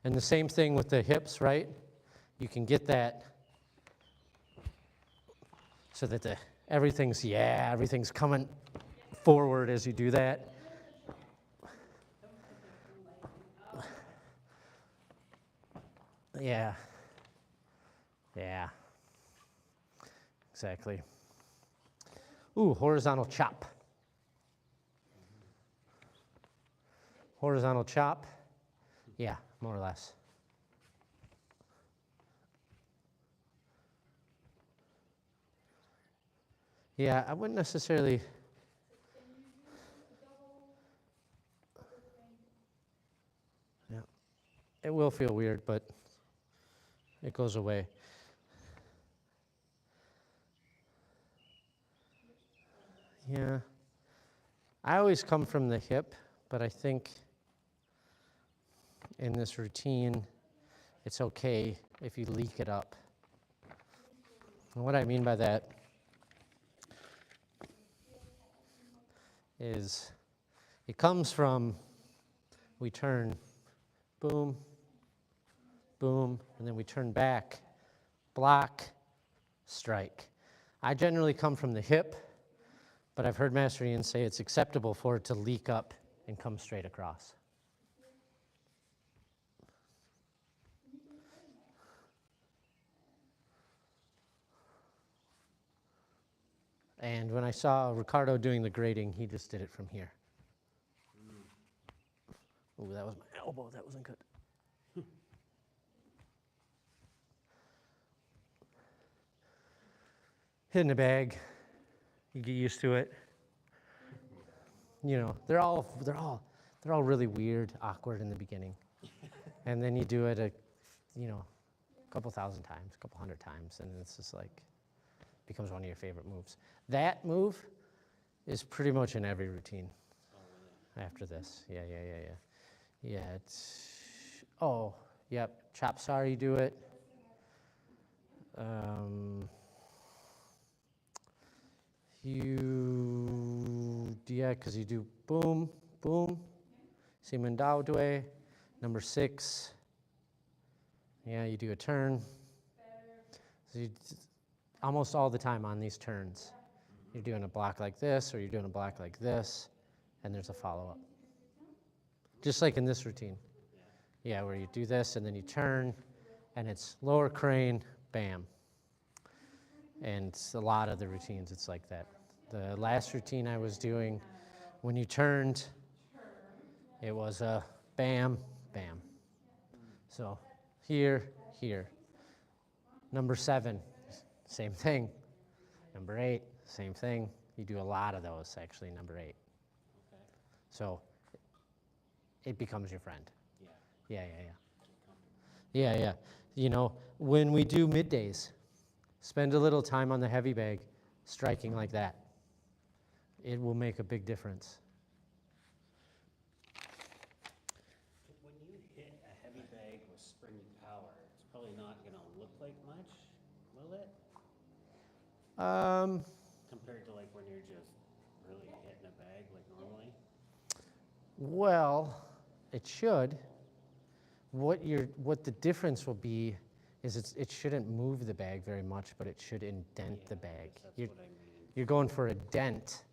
And the same thing with the hips, right? You can get that so that everything's coming forward as you do that. Yeah. Exactly. Ooh, horizontal chop. Horizontal chop. Yeah, more or less. Yeah, I wouldn't necessarily. Yeah, it will feel weird, but it goes away. Yeah, I always come from the hip, but I think in this routine, it's okay if you leak it up. And what I mean by that is it comes from, we turn, boom, boom, and then we turn back, block, strike. I generally come from the hip, but I've heard Master Ian say it's acceptable for it to leak up and come straight across. And when I saw Ricardo doing the grading, he just did it from here. Oh, that was my elbow. That wasn't good. Hit in a bag. You get used to it. You know, they're all really weird, awkward in the beginning, and then you do it a couple thousand times, a couple hundred times, and it's just like becomes one of your favorite moves. That move is pretty much in every routine. After this, yeah. Chop sorry, do it. Because you do boom, boom, Simandao Due, number 6. Yeah, you do a turn. So almost all the time on these turns, you're doing a block like this, or you're doing a block like this, and there's a follow-up. Just like in this routine. Yeah, where you do this, and then you turn, and it's lower crane, bam. And a lot of the routines, it's like that. The last routine I was doing, when you turned, it was a bam, bam. So here. Number 7, same thing. Number 8, same thing. You do a lot of those, actually, number 8. Okay. So it becomes your friend. Yeah. You know, when we do middays, spend a little time on the heavy bag, striking like that. it will make a big difference. When you hit a heavy bag with springy power, it's probably not gonna look like much, will it? Compared to like when you're just really hitting a bag like normally? Well, it should. What the difference will be is it shouldn't move the bag very much, but it should indent Yeah, the I bag. guess that's You're, what I mean. you're going for a dent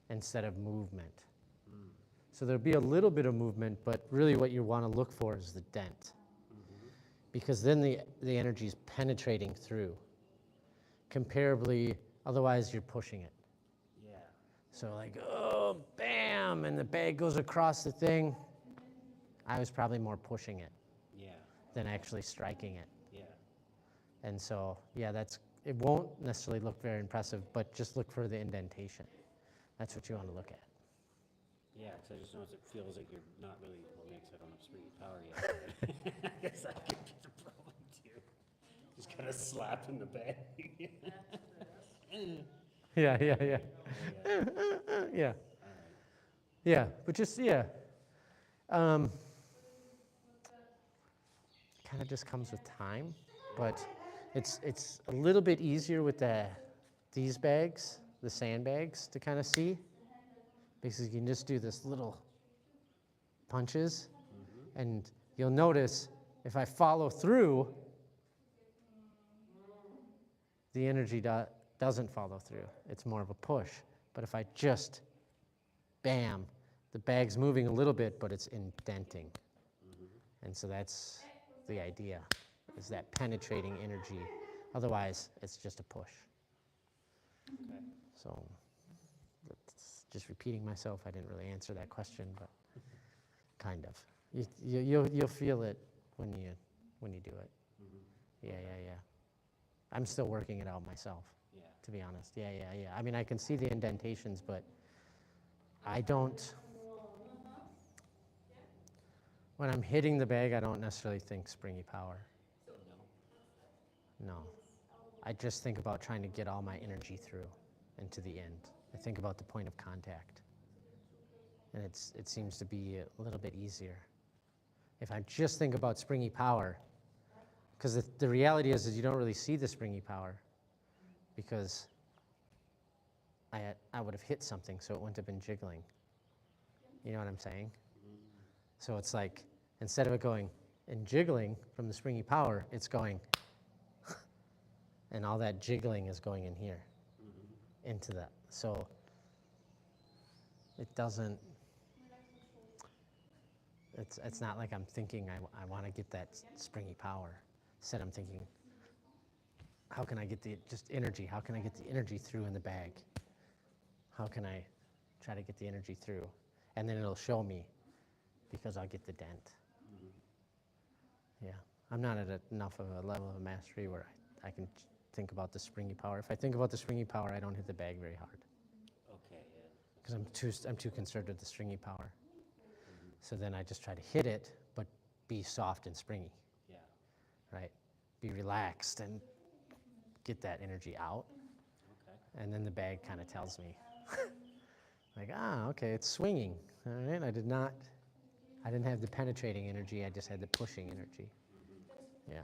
instead of movement. Mm. So there'll be a little bit of movement, but really what you want to look for is the dent. Mm-hmm. Because then the energy is penetrating through. Comparably, otherwise you're pushing it. Yeah. So like, oh, bam, and the bag goes across the thing. I was probably more pushing it Yeah. than actually striking it. Yeah. And so, yeah, it won't necessarily look very impressive, but just look for the indentation. That's what you want to look at. Yeah, because I just noticed it feels like you're not really, well, maybe 'cause I don't have springy power yet. I guess that could be the problem too. Just kind of slapping the bag. Yeah. Yeah. Yeah. All right. Yeah, but just, yeah. Kind of just comes with time, but it's a little bit easier with these bags, the sandbags, to kind of see, because you can just do this little punches, Mm-hmm. and you'll notice if I follow through, the energy doesn't follow through. It's more of a push. But if I just, bam, the bag's moving a little bit, but it's indenting. Mm-hmm. And so that's the idea, is that penetrating energy. Otherwise, it's just a push. Okay. So that's just repeating myself. I didn't really answer that question, but kind of. You'll feel it when you do it. Mm-hmm. Yeah. I'm still working it out myself, Yeah. to be honest. Yeah. I mean, I can see the indentations, but I don't. When I'm hitting the bag, I don't necessarily think springy power. No. No. I just think about trying to get all my energy through and to the end. I think about the point of contact. And it seems to be a little bit easier. If I just think about springy power, because the reality is you don't really see the springy power because I would have hit something, so it wouldn't have been jiggling. You know what I'm saying? So it's like, instead of it going and jiggling from the springy power, it's going, and all that jiggling is going in here, into that. So it doesn't, it's not like I'm thinking I want to get that springy power. Instead, I'm thinking, how can I get the just energy? How can I get the energy through in the bag? How can I try to get the energy through? And then it'll show me, because I'll get the dent. Yeah, I'm not at enough of a level of mastery where I can think about the springy power. If I think about the springy power, I don't hit the bag very hard Okay, yeah. because I'm too concerned with the stringy power. So then I just try to hit it, but be soft and springy, Yeah. right? Be relaxed and get that energy out. Okay. And then the bag kind of tells me, like, okay, it's swinging. All right, I didn't have the penetrating energy, I just had the pushing energy. Yeah.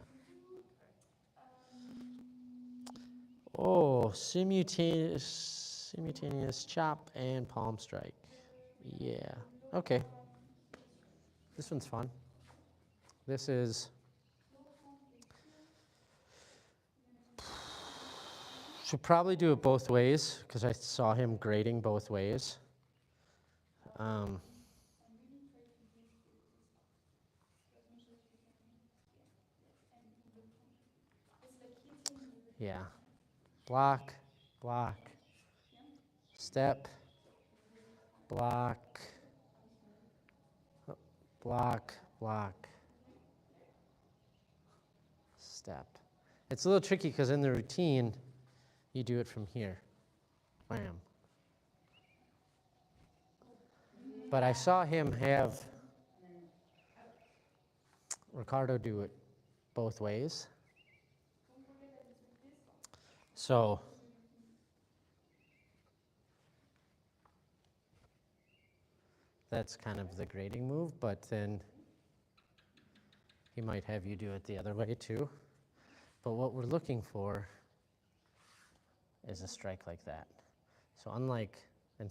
Oh, simultaneous chop and palm strike. Yeah. Okay. This one's fun. This is, should probably do it both ways because I saw him grading both ways. Yeah. Block, block, step, block, block, block, step. It's a little tricky because in the routine, you do it from here. Bam. But I saw him have Ricardo do it both ways. So that's kind of the grading move, but then he might have you do it the other way too. But what we're looking for is a strike like that. So unlike in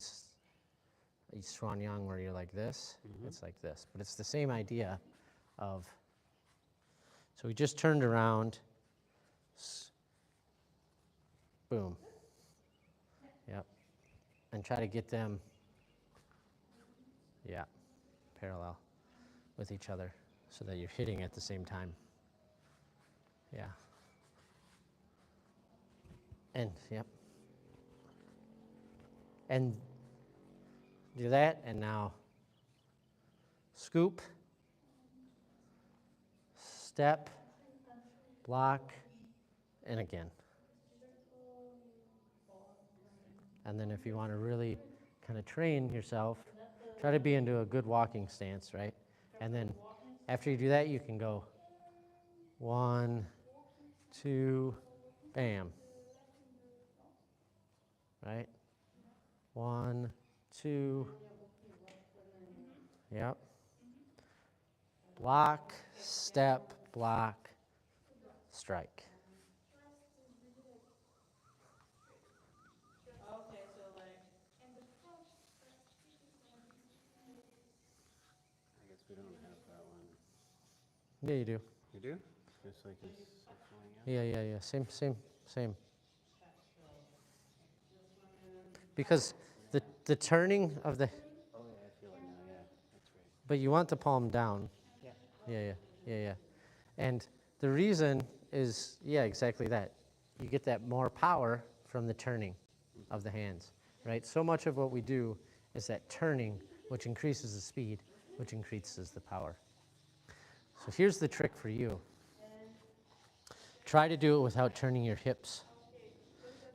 Swan Yang where you're like this, it's like this. But it's the same idea of, so we just turned around, boom. Yep. And try to get them, yeah, parallel with each other so that you're hitting at the same time. Yeah. And, yep. And do that, and now scoop, step, block, and again. And then if you want to really kind of train yourself, try to be into a good walking stance, right? And then after you do that, you can go 1, 2, bam. Right? 1, 2, yep. Block, step, block, strike. Okay, so like, I guess we don't have that one. Yeah, you do. You do? Just like this circling out? Yeah. Same. Because the turning of the, Oh, yeah, I feel it now, yeah. That's great. but you want the palm down. Yeah. Yeah. And the reason is, yeah, exactly that. You get that more power from the turning of the hands, right? So much of what we do is that turning, which increases the speed, which increases the power. So here's the trick for you. Try to do it without turning your hips.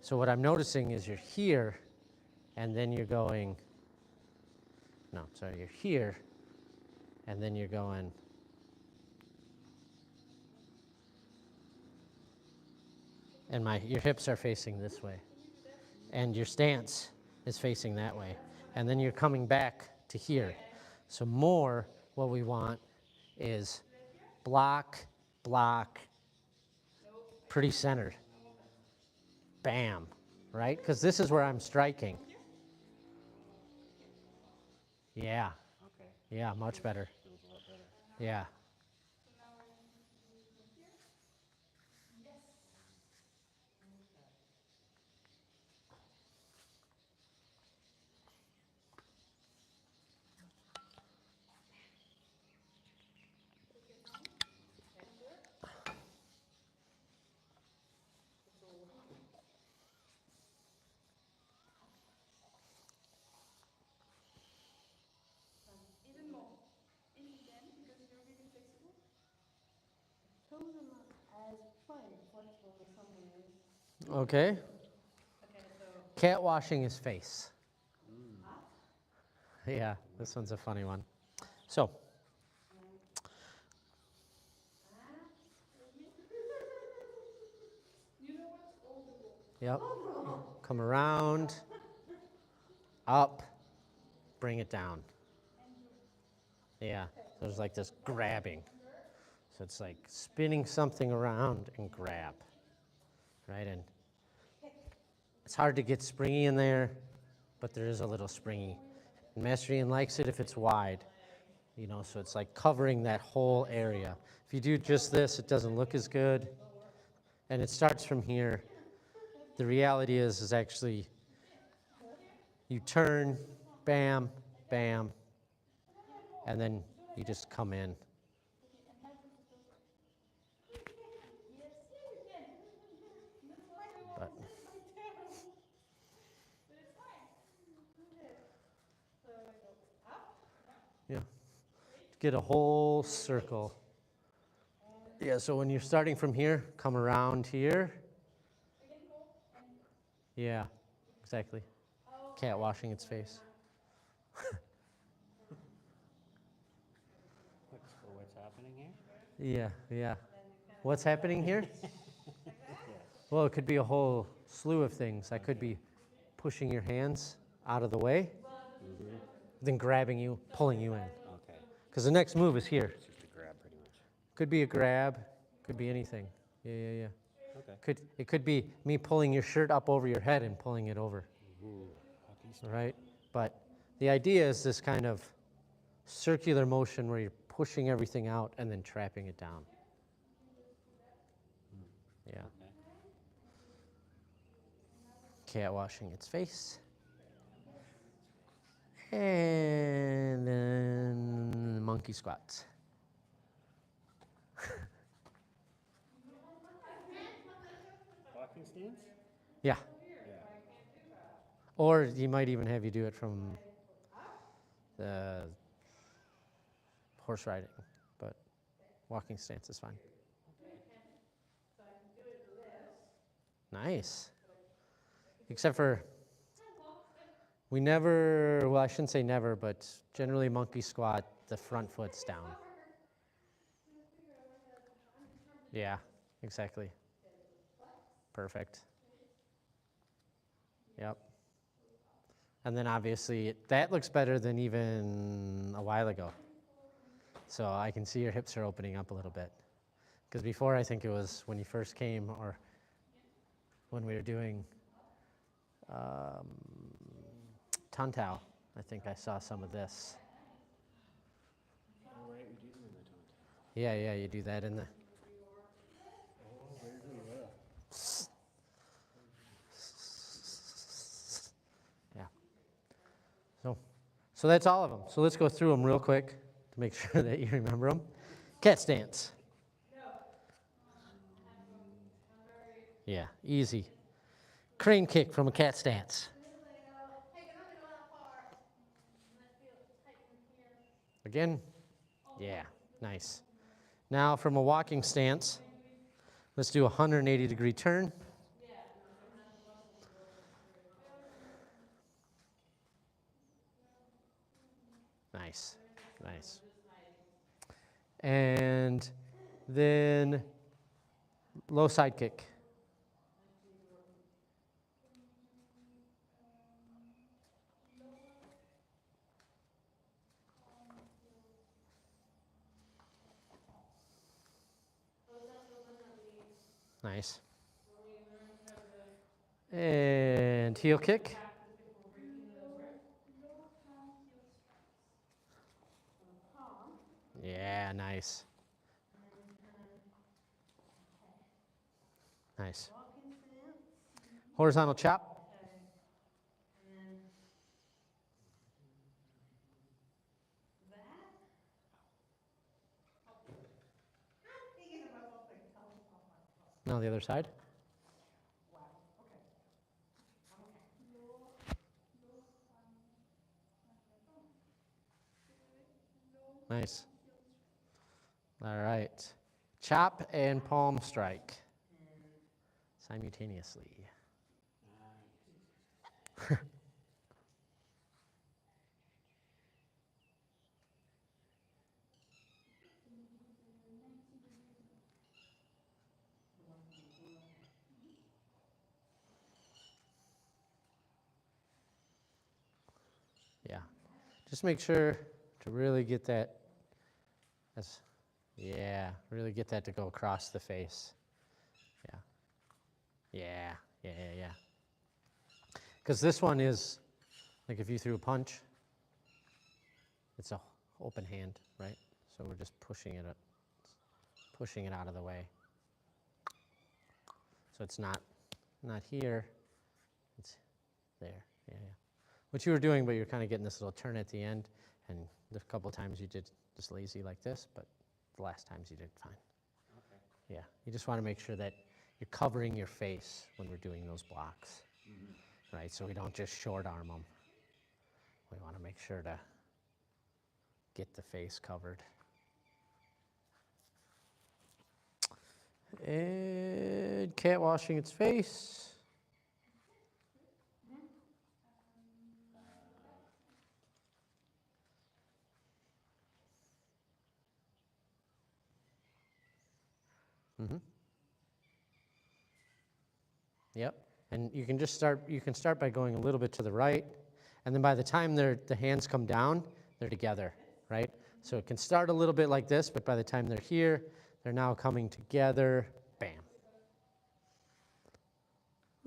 So what I'm noticing is you're here, and then you're going, no, sorry, you're here, and then you're going, and your hips are facing this way, and your stance is facing that way, and then you're coming back to here. So more what we want is block, pretty centered, bam, right? Because this is where I'm striking. Yeah, Okay. yeah, much better. Feels a lot better. Yeah. Even more, if you can, because you're really flexible. some of them are as fine, flexible as some ways. Okay. Okay, so, Cat washing his face. Yeah, this one's a funny one. So, You know what? All the ball. yep. Come around, up, bring it down. Yeah, there's like this grabbing. So it's like spinning something around and grab, right? And it's hard to get springy in there, but there is a little springy. And Master Ian likes it if it's wide, you know, so it's like covering that whole area. If you do just this, it doesn't look as good. And it starts from here. The reality is actually you turn, bam, bam, and then you just come in. But yeah, get a whole circle. Yeah, so when you're starting from here, come around here. Yeah, exactly. Cat washing its face. What's happening here? Yeah. What's happening here? Yes. Well, it could be a whole slew of things. I could be pushing your hands out of the way. then grabbing you, pulling you in. Okay. Because the next move is here. It's just a grab pretty much. Could be a grab, could be anything. Yeah, yeah, yeah. Okay. It could be me pulling your shirt up over your head and pulling it over, Ooh, hockey style. right? But the idea is this kind of circular motion where you're pushing everything out and then trapping it down. Yeah. Okay. Cat washing its face. And then monkey squats. Walking stance? Yeah. Yeah. Or he might even have you do it from the horse riding, but walking stance is fine. Nice. Except for we never, well, I shouldn't say never, but generally monkey squat, the front foot's down. Yeah, exactly. Perfect. Yep. And then obviously that looks better than even a while ago. So I can see your hips are opening up a little bit. Because before I think it was when you first came or when we were doing Tantao, I think I saw some of this. Oh, right, we do them in the tongue. Yeah, yeah, you do that in the. Oh, very good. Yeah. So that's all of them. So let's go through them real quick to make sure that you remember them. Cat stance. Yeah, easy. Crane kick from a cat stance. Again? Yeah, nice. Now from a walking stance, let's do a 180-degree turn. Nice, nice. And then low side kick. Nice. And heel kick. Yeah, nice. Nice. Horizontal chop. Now the other side. Nice. All right. Chop and palm strike simultaneously. Yeah. Just make sure to really get that. Yeah, really get that to go across the face. Yeah. Yeah, yeah, yeah, yeah. Because this one is, like if you threw a punch, it's a open hand, right? So we're just pushing it out of the way. So it's not here, it's there. Yeah, yeah. What you were doing, but you're kind of getting this little turn at the end, and a couple times you did just lazy like this, but the last times you did fine. Okay. Yeah, you just want to make sure that you're covering your face when we're doing those blocks, right? So we don't just short arm them. We want to make sure to get the face covered. And cat washing its face. Mm-hmm. Yep. And you can start by going a little bit to the right, And then by the time the hands come down, they're together, right? So it can start a little bit like this, but by the time they're here, they're now coming together. Bam.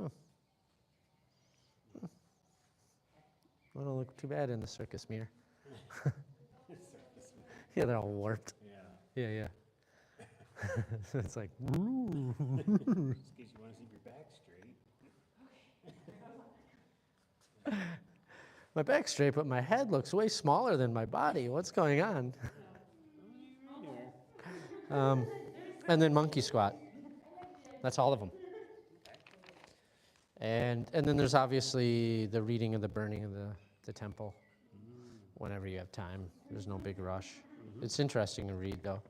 Oh. Well, don't look too bad in the circus mirror. Yeah, they're all warped. Yeah. Yeah. So it's like, ooh. Just in case you want to keep your back straight. My back's straight, but my head looks way smaller than my body. What's going on? And then monkey squat. That's all of them. And then there's obviously the reading and the burning of the temple whenever you have time. There's no big rush. It's interesting to read, though.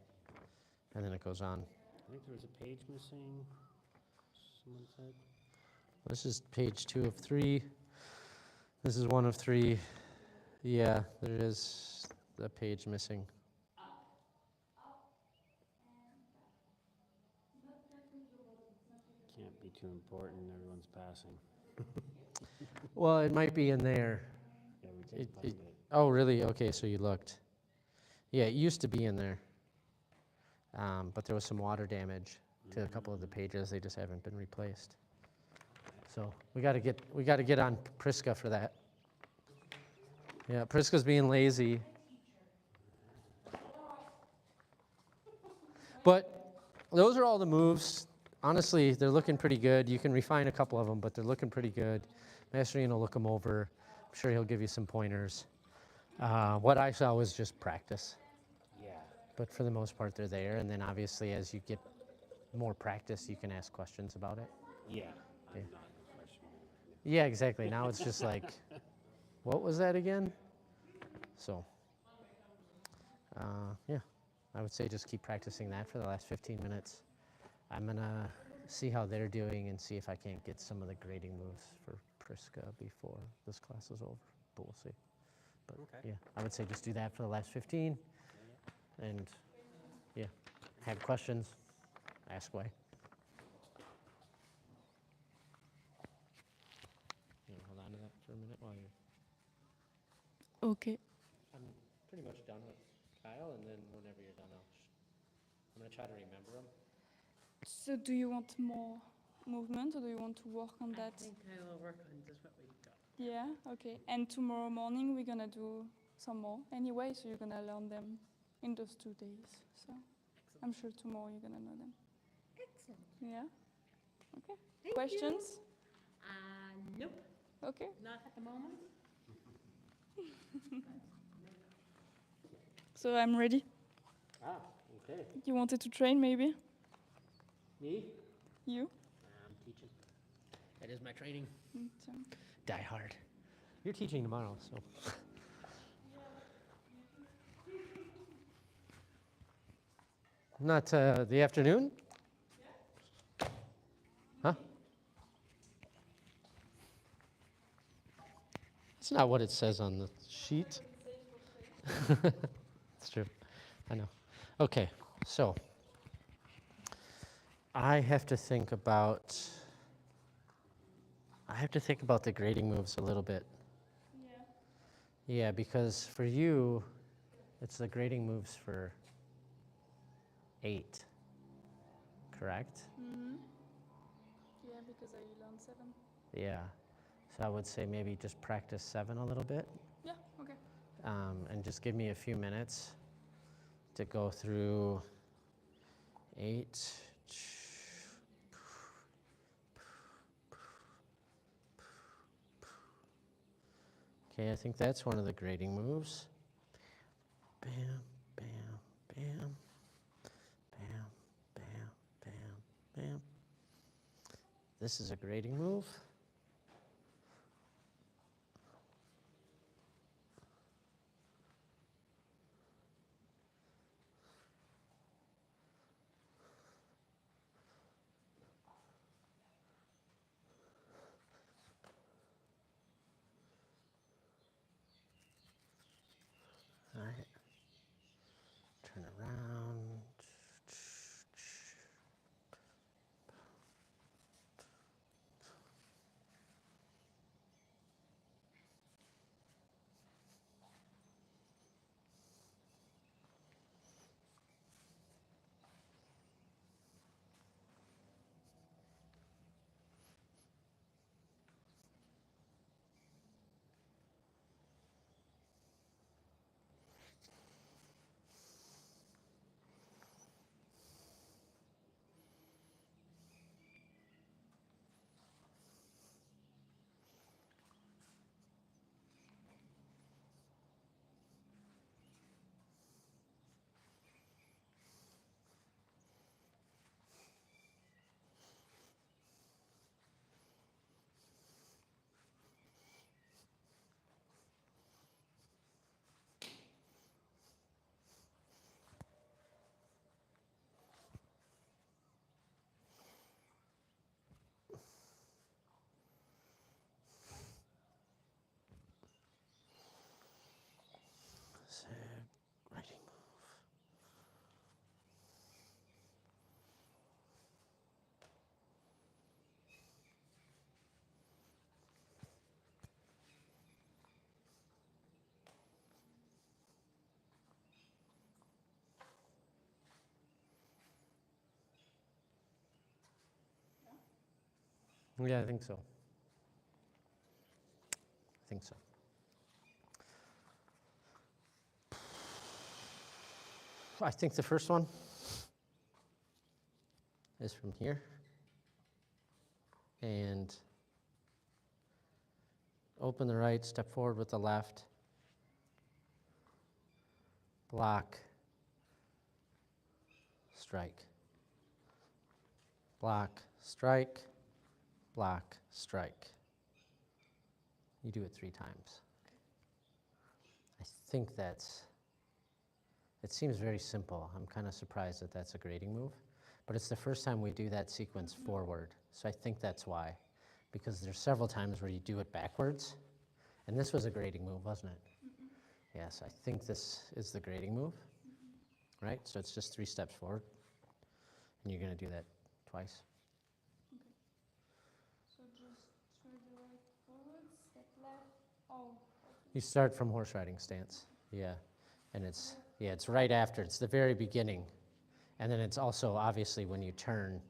And then it goes on. I think there was a page missing, someone said. This is page 2 of 3. This is 1 of 3. Yeah, there is a page missing. Can't be too important, everyone's passing. Well, it might be in there. Yeah, we did find it. Oh, really? Okay, so you looked. Yeah, it used to be in there. But there was some water damage to a couple of the pages. They just haven't been replaced. So we got to get on Priska for that. Yeah, Priska's being lazy. But those are all the moves. Honestly, they're looking pretty good. You can refine a couple of them, but they're looking pretty good. Master Ian will look them over. I'm sure he'll give you some pointers. What I saw was just practice. Yeah. But for the most part, they're there. And then obviously, as you get more practice, you can ask questions about it. Yeah. Yeah. I'm not a professional. Yeah, exactly. Now it's just like, what was that again? So, yeah, I would say just keep practicing that for the last 15 minutes. I'm going to see how they're doing and see if I can't get some of the grading moves for Priska before this class is over. But we'll see. But Okay. yeah, I would say just do that for the last 15. And yeah, have questions, ask away. You wanna hold on to that for a minute while you're... Okay. I'm pretty much done with Kyle, and then whenever you're done, I'm going to try to remember them. So do you want more movement or do you want to work on that? I think I will work on just what we've got. Yeah, okay. And tomorrow morning we're gonna do some more anyway, so you're gonna learn them in those 2 days. So I'm sure tomorrow you're gonna know them. Excellent. Yeah? Okay. Thank Questions? you. Nope, Okay. not at the moment. So I'm ready. Ah, okay. You wanted to train maybe? Me? You? I'm teaching. That is my training. So. Die hard. You're teaching tomorrow, so. Not the afternoon? Huh? That's not what it says on the sheet. It's true. I know. Okay, so I have to think about the grading moves a little bit. Yeah, because for you, it's the grading moves for 8, correct? Mm-hmm. Yeah, because I learned 7. Yeah. So I would say maybe just practice 7 a little bit, Yeah, okay. and just give me a few minutes to go through 8. Okay, I think that's one of the grading moves. Bam, bam, bam, bam, bam, bam, bam. This is a grading move. All right. Turn around. Yeah, I think so. I think so. I think the first one is from here. And open the right, step forward with the left. Block, strike. Block, strike, block, strike. You do it 3 times. I think it seems very simple. I'm kind of surprised that that's a grading move, but it's the first time we do that sequence forward. So I think that's why, because there's several times where you do it backwards, and this was a grading move, wasn't it? Yes, I think this is the grading move, right? So it's just 3 steps forward, and you're going to do that twice. So just try the right forward, step left. Oh. You start from horse riding stance, yeah, and it's right after. It's the very beginning, and then it's also obviously when you turn,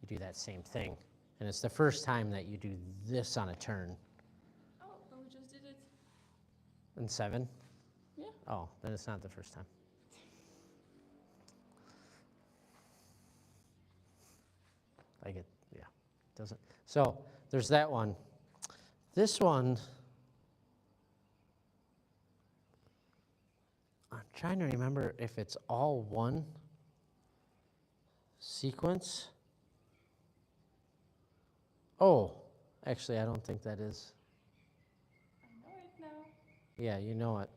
you do that same thing, and it's the first time that you do this on a turn. Oh, but we just did it. In 7? Yeah. Oh, then it's not the first time. Doesn't. So there's that one. This one, I'm trying to remember if it's all one sequence. Oh, actually, I don't think that is. I know it now. Yeah, you know it.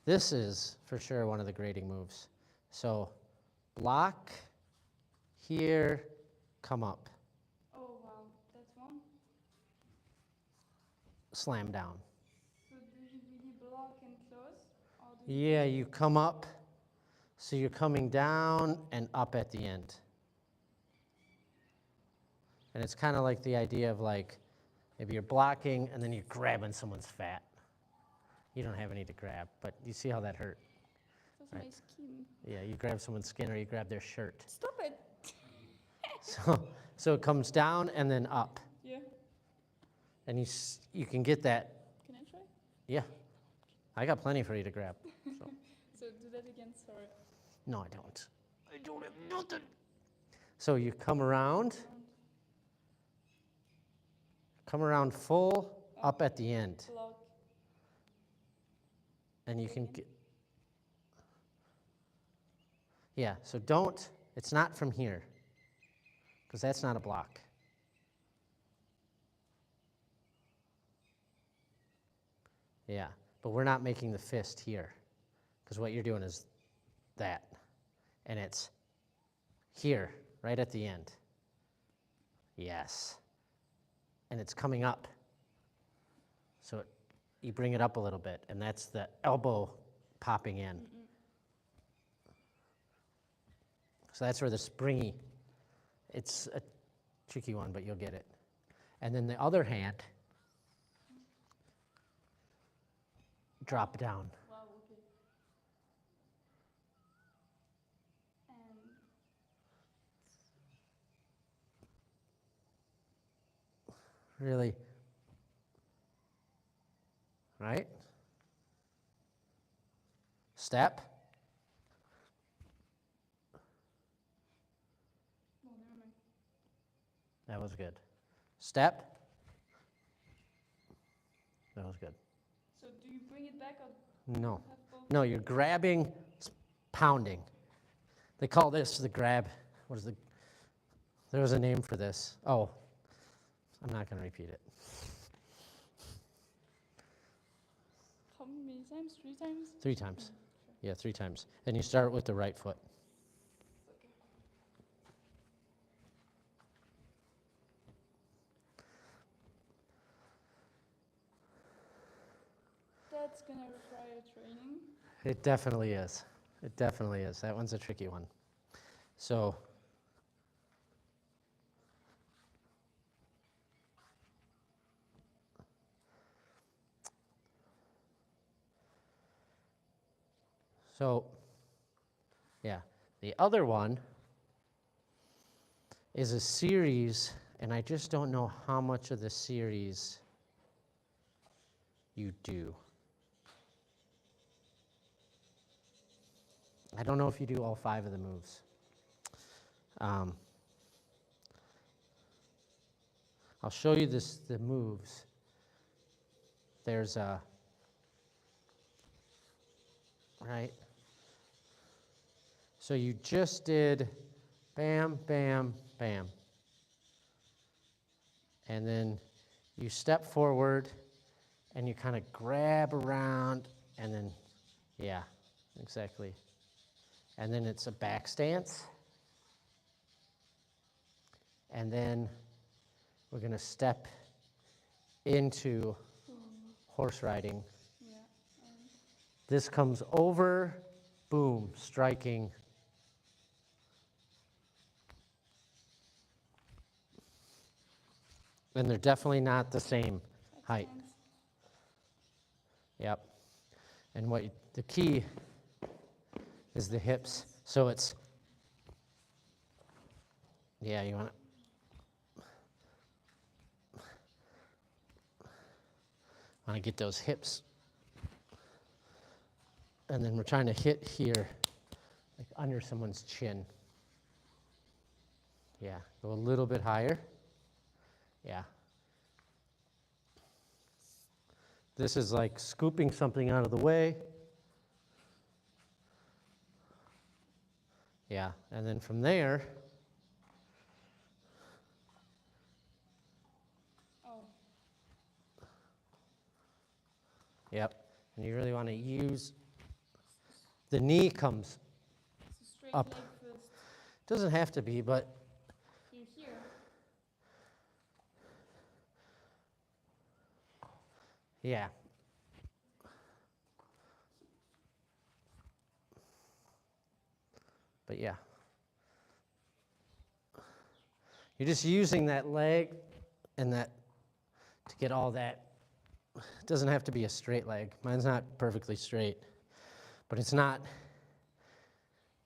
This is for sure one of the grading moves. So block here, come up, Oh, wow. That's one. slam down. So do you really block and close? Or do you Yeah, you come up, so you're coming down and up at the end. And it's kind of like the idea of like, maybe you're blocking and then you're grabbing someone's fat. You don't have any to grab, but you see how that hurt? That's Right. my skin. Yeah, you grab someone's skin or you grab their shirt. Stop it. So it comes down and then up. Yeah. And you can get that. Can I try? Yeah. I got plenty for you to grab. So. So do that again, sorry. No, I don't. I don't have nothing. So you come around full, up at the end. Block. And you can get, yeah, so it's not from here, because that's not a block. Yeah, but we're not making the fist here, because what you're doing is that, and it's here, right at the end. Yes. And it's coming up. So you bring it up a little bit, and that's the elbow popping in. So that's where the springy, it's a tricky one, but you'll get it. And then the other hand, drop down. Wow, okay. And Really, right? Step. no, never mind. That was good. Step. That was good. So do you bring it back or No. have both? No, you're grabbing, pounding. They call this the grab. There was a name for this. Oh, I'm not going to repeat it. How many times? 3 times? 3 times. Yeah, 3 times. And you start with the right foot. Okay. That's gonna require training. It definitely is. It definitely is. That one's a tricky one. So, yeah, the other one is a series And I just don't know how much of the series you do. I don't know if you do all 5 of the moves. I'll show you the moves. There's a, right? So you just did bam, bam, bam. And then you step forward and you kind of grab around and then, yeah, exactly. And then it's a back stance. And then we're going to step into horse riding. Yeah. This comes over, boom, striking. And they're definitely not the same height. Extends. Yep. And the key is the hips. So it's, yeah, you want to get those hips. And then we're trying to hit here, like under someone's chin. Yeah, go a little bit higher. Yeah. This is like scooping something out of the way. Yeah, and then from there, Oh, yep, and you really want to use, the knee comes, it's a straight Up. leg first. doesn't have to be, but You're here. yeah. But yeah. You're just using that leg and that to get all that. It doesn't have to be a straight leg. Mine's not perfectly straight, but it's not.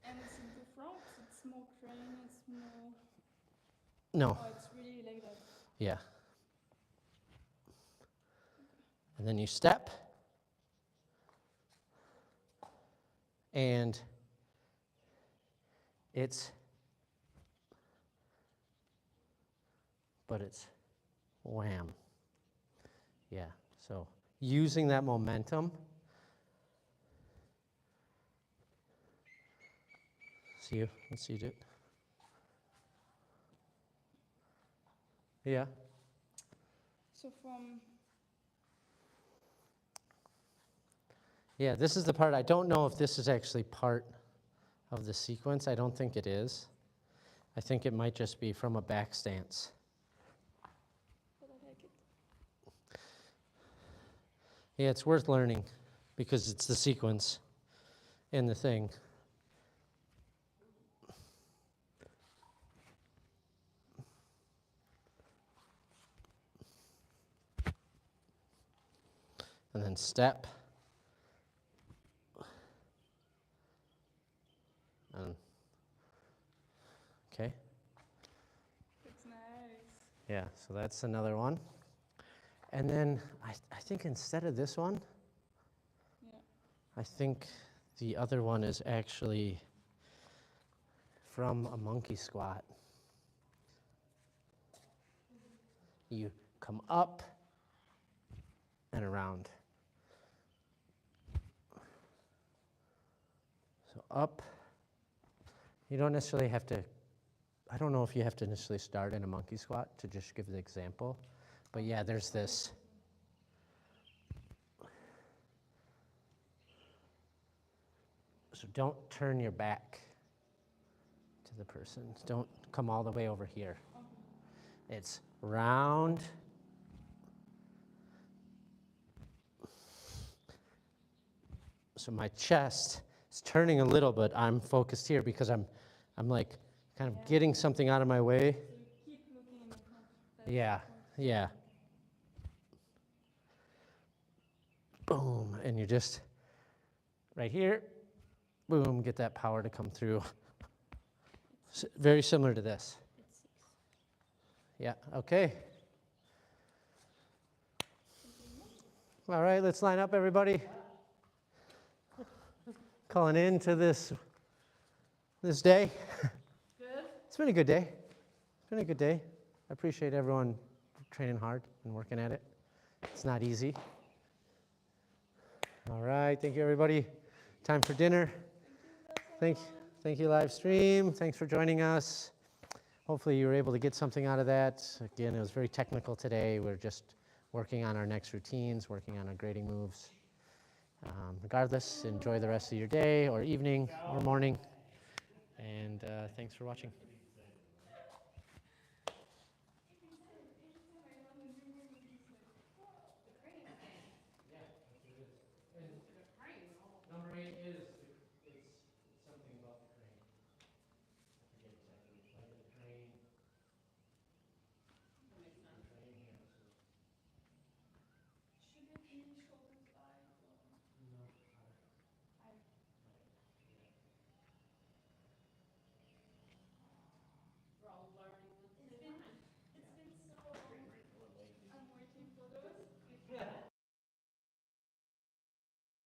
And it's in the front, it's more crane, it's more. No. Oh, it's really like that. Yeah. And then you step. And but it's wham. Yeah, so using that momentum. Let's see it. Yeah. So from. Yeah, this is the part, I don't know if this is actually part of the sequence. I don't think it is. I think it might just be from a back stance. But I like it. Yeah, it's worth learning because it's the sequence in the thing. And then step. And okay. It's nice. Yeah, so that's another one. And then I think instead of this one, Yeah. I think the other one is actually from a monkey squat. You come up and around. So up. You don't necessarily have to, I don't know if you have to initially start in a monkey squat to just give the example. But yeah, there's this. So don't turn your back to the person. Don't come all the way over here. It's round. So my chest is turning a little, but I'm focused here because I'm like kind of getting something out of my way. So you keep looking in the front. That's Yeah, the point. yeah. Boom, and you just, right here, boom, get that power to come through. Very similar to this. It's 6. Yeah, okay. All right, let's line up, everybody. Calling in to this day. Good. It's been a good day. It's been a good day. I appreciate everyone training hard and working at it. It's not easy. All right, thank you, everybody. Time for dinner. Thank you, live stream. Thanks for joining us. Hopefully you were able to get something out of that. Again, it was very technical today. We're just working on our next routines, working on our grading moves. Regardless, enjoy the rest of your day or evening or morning. And thanks for watching.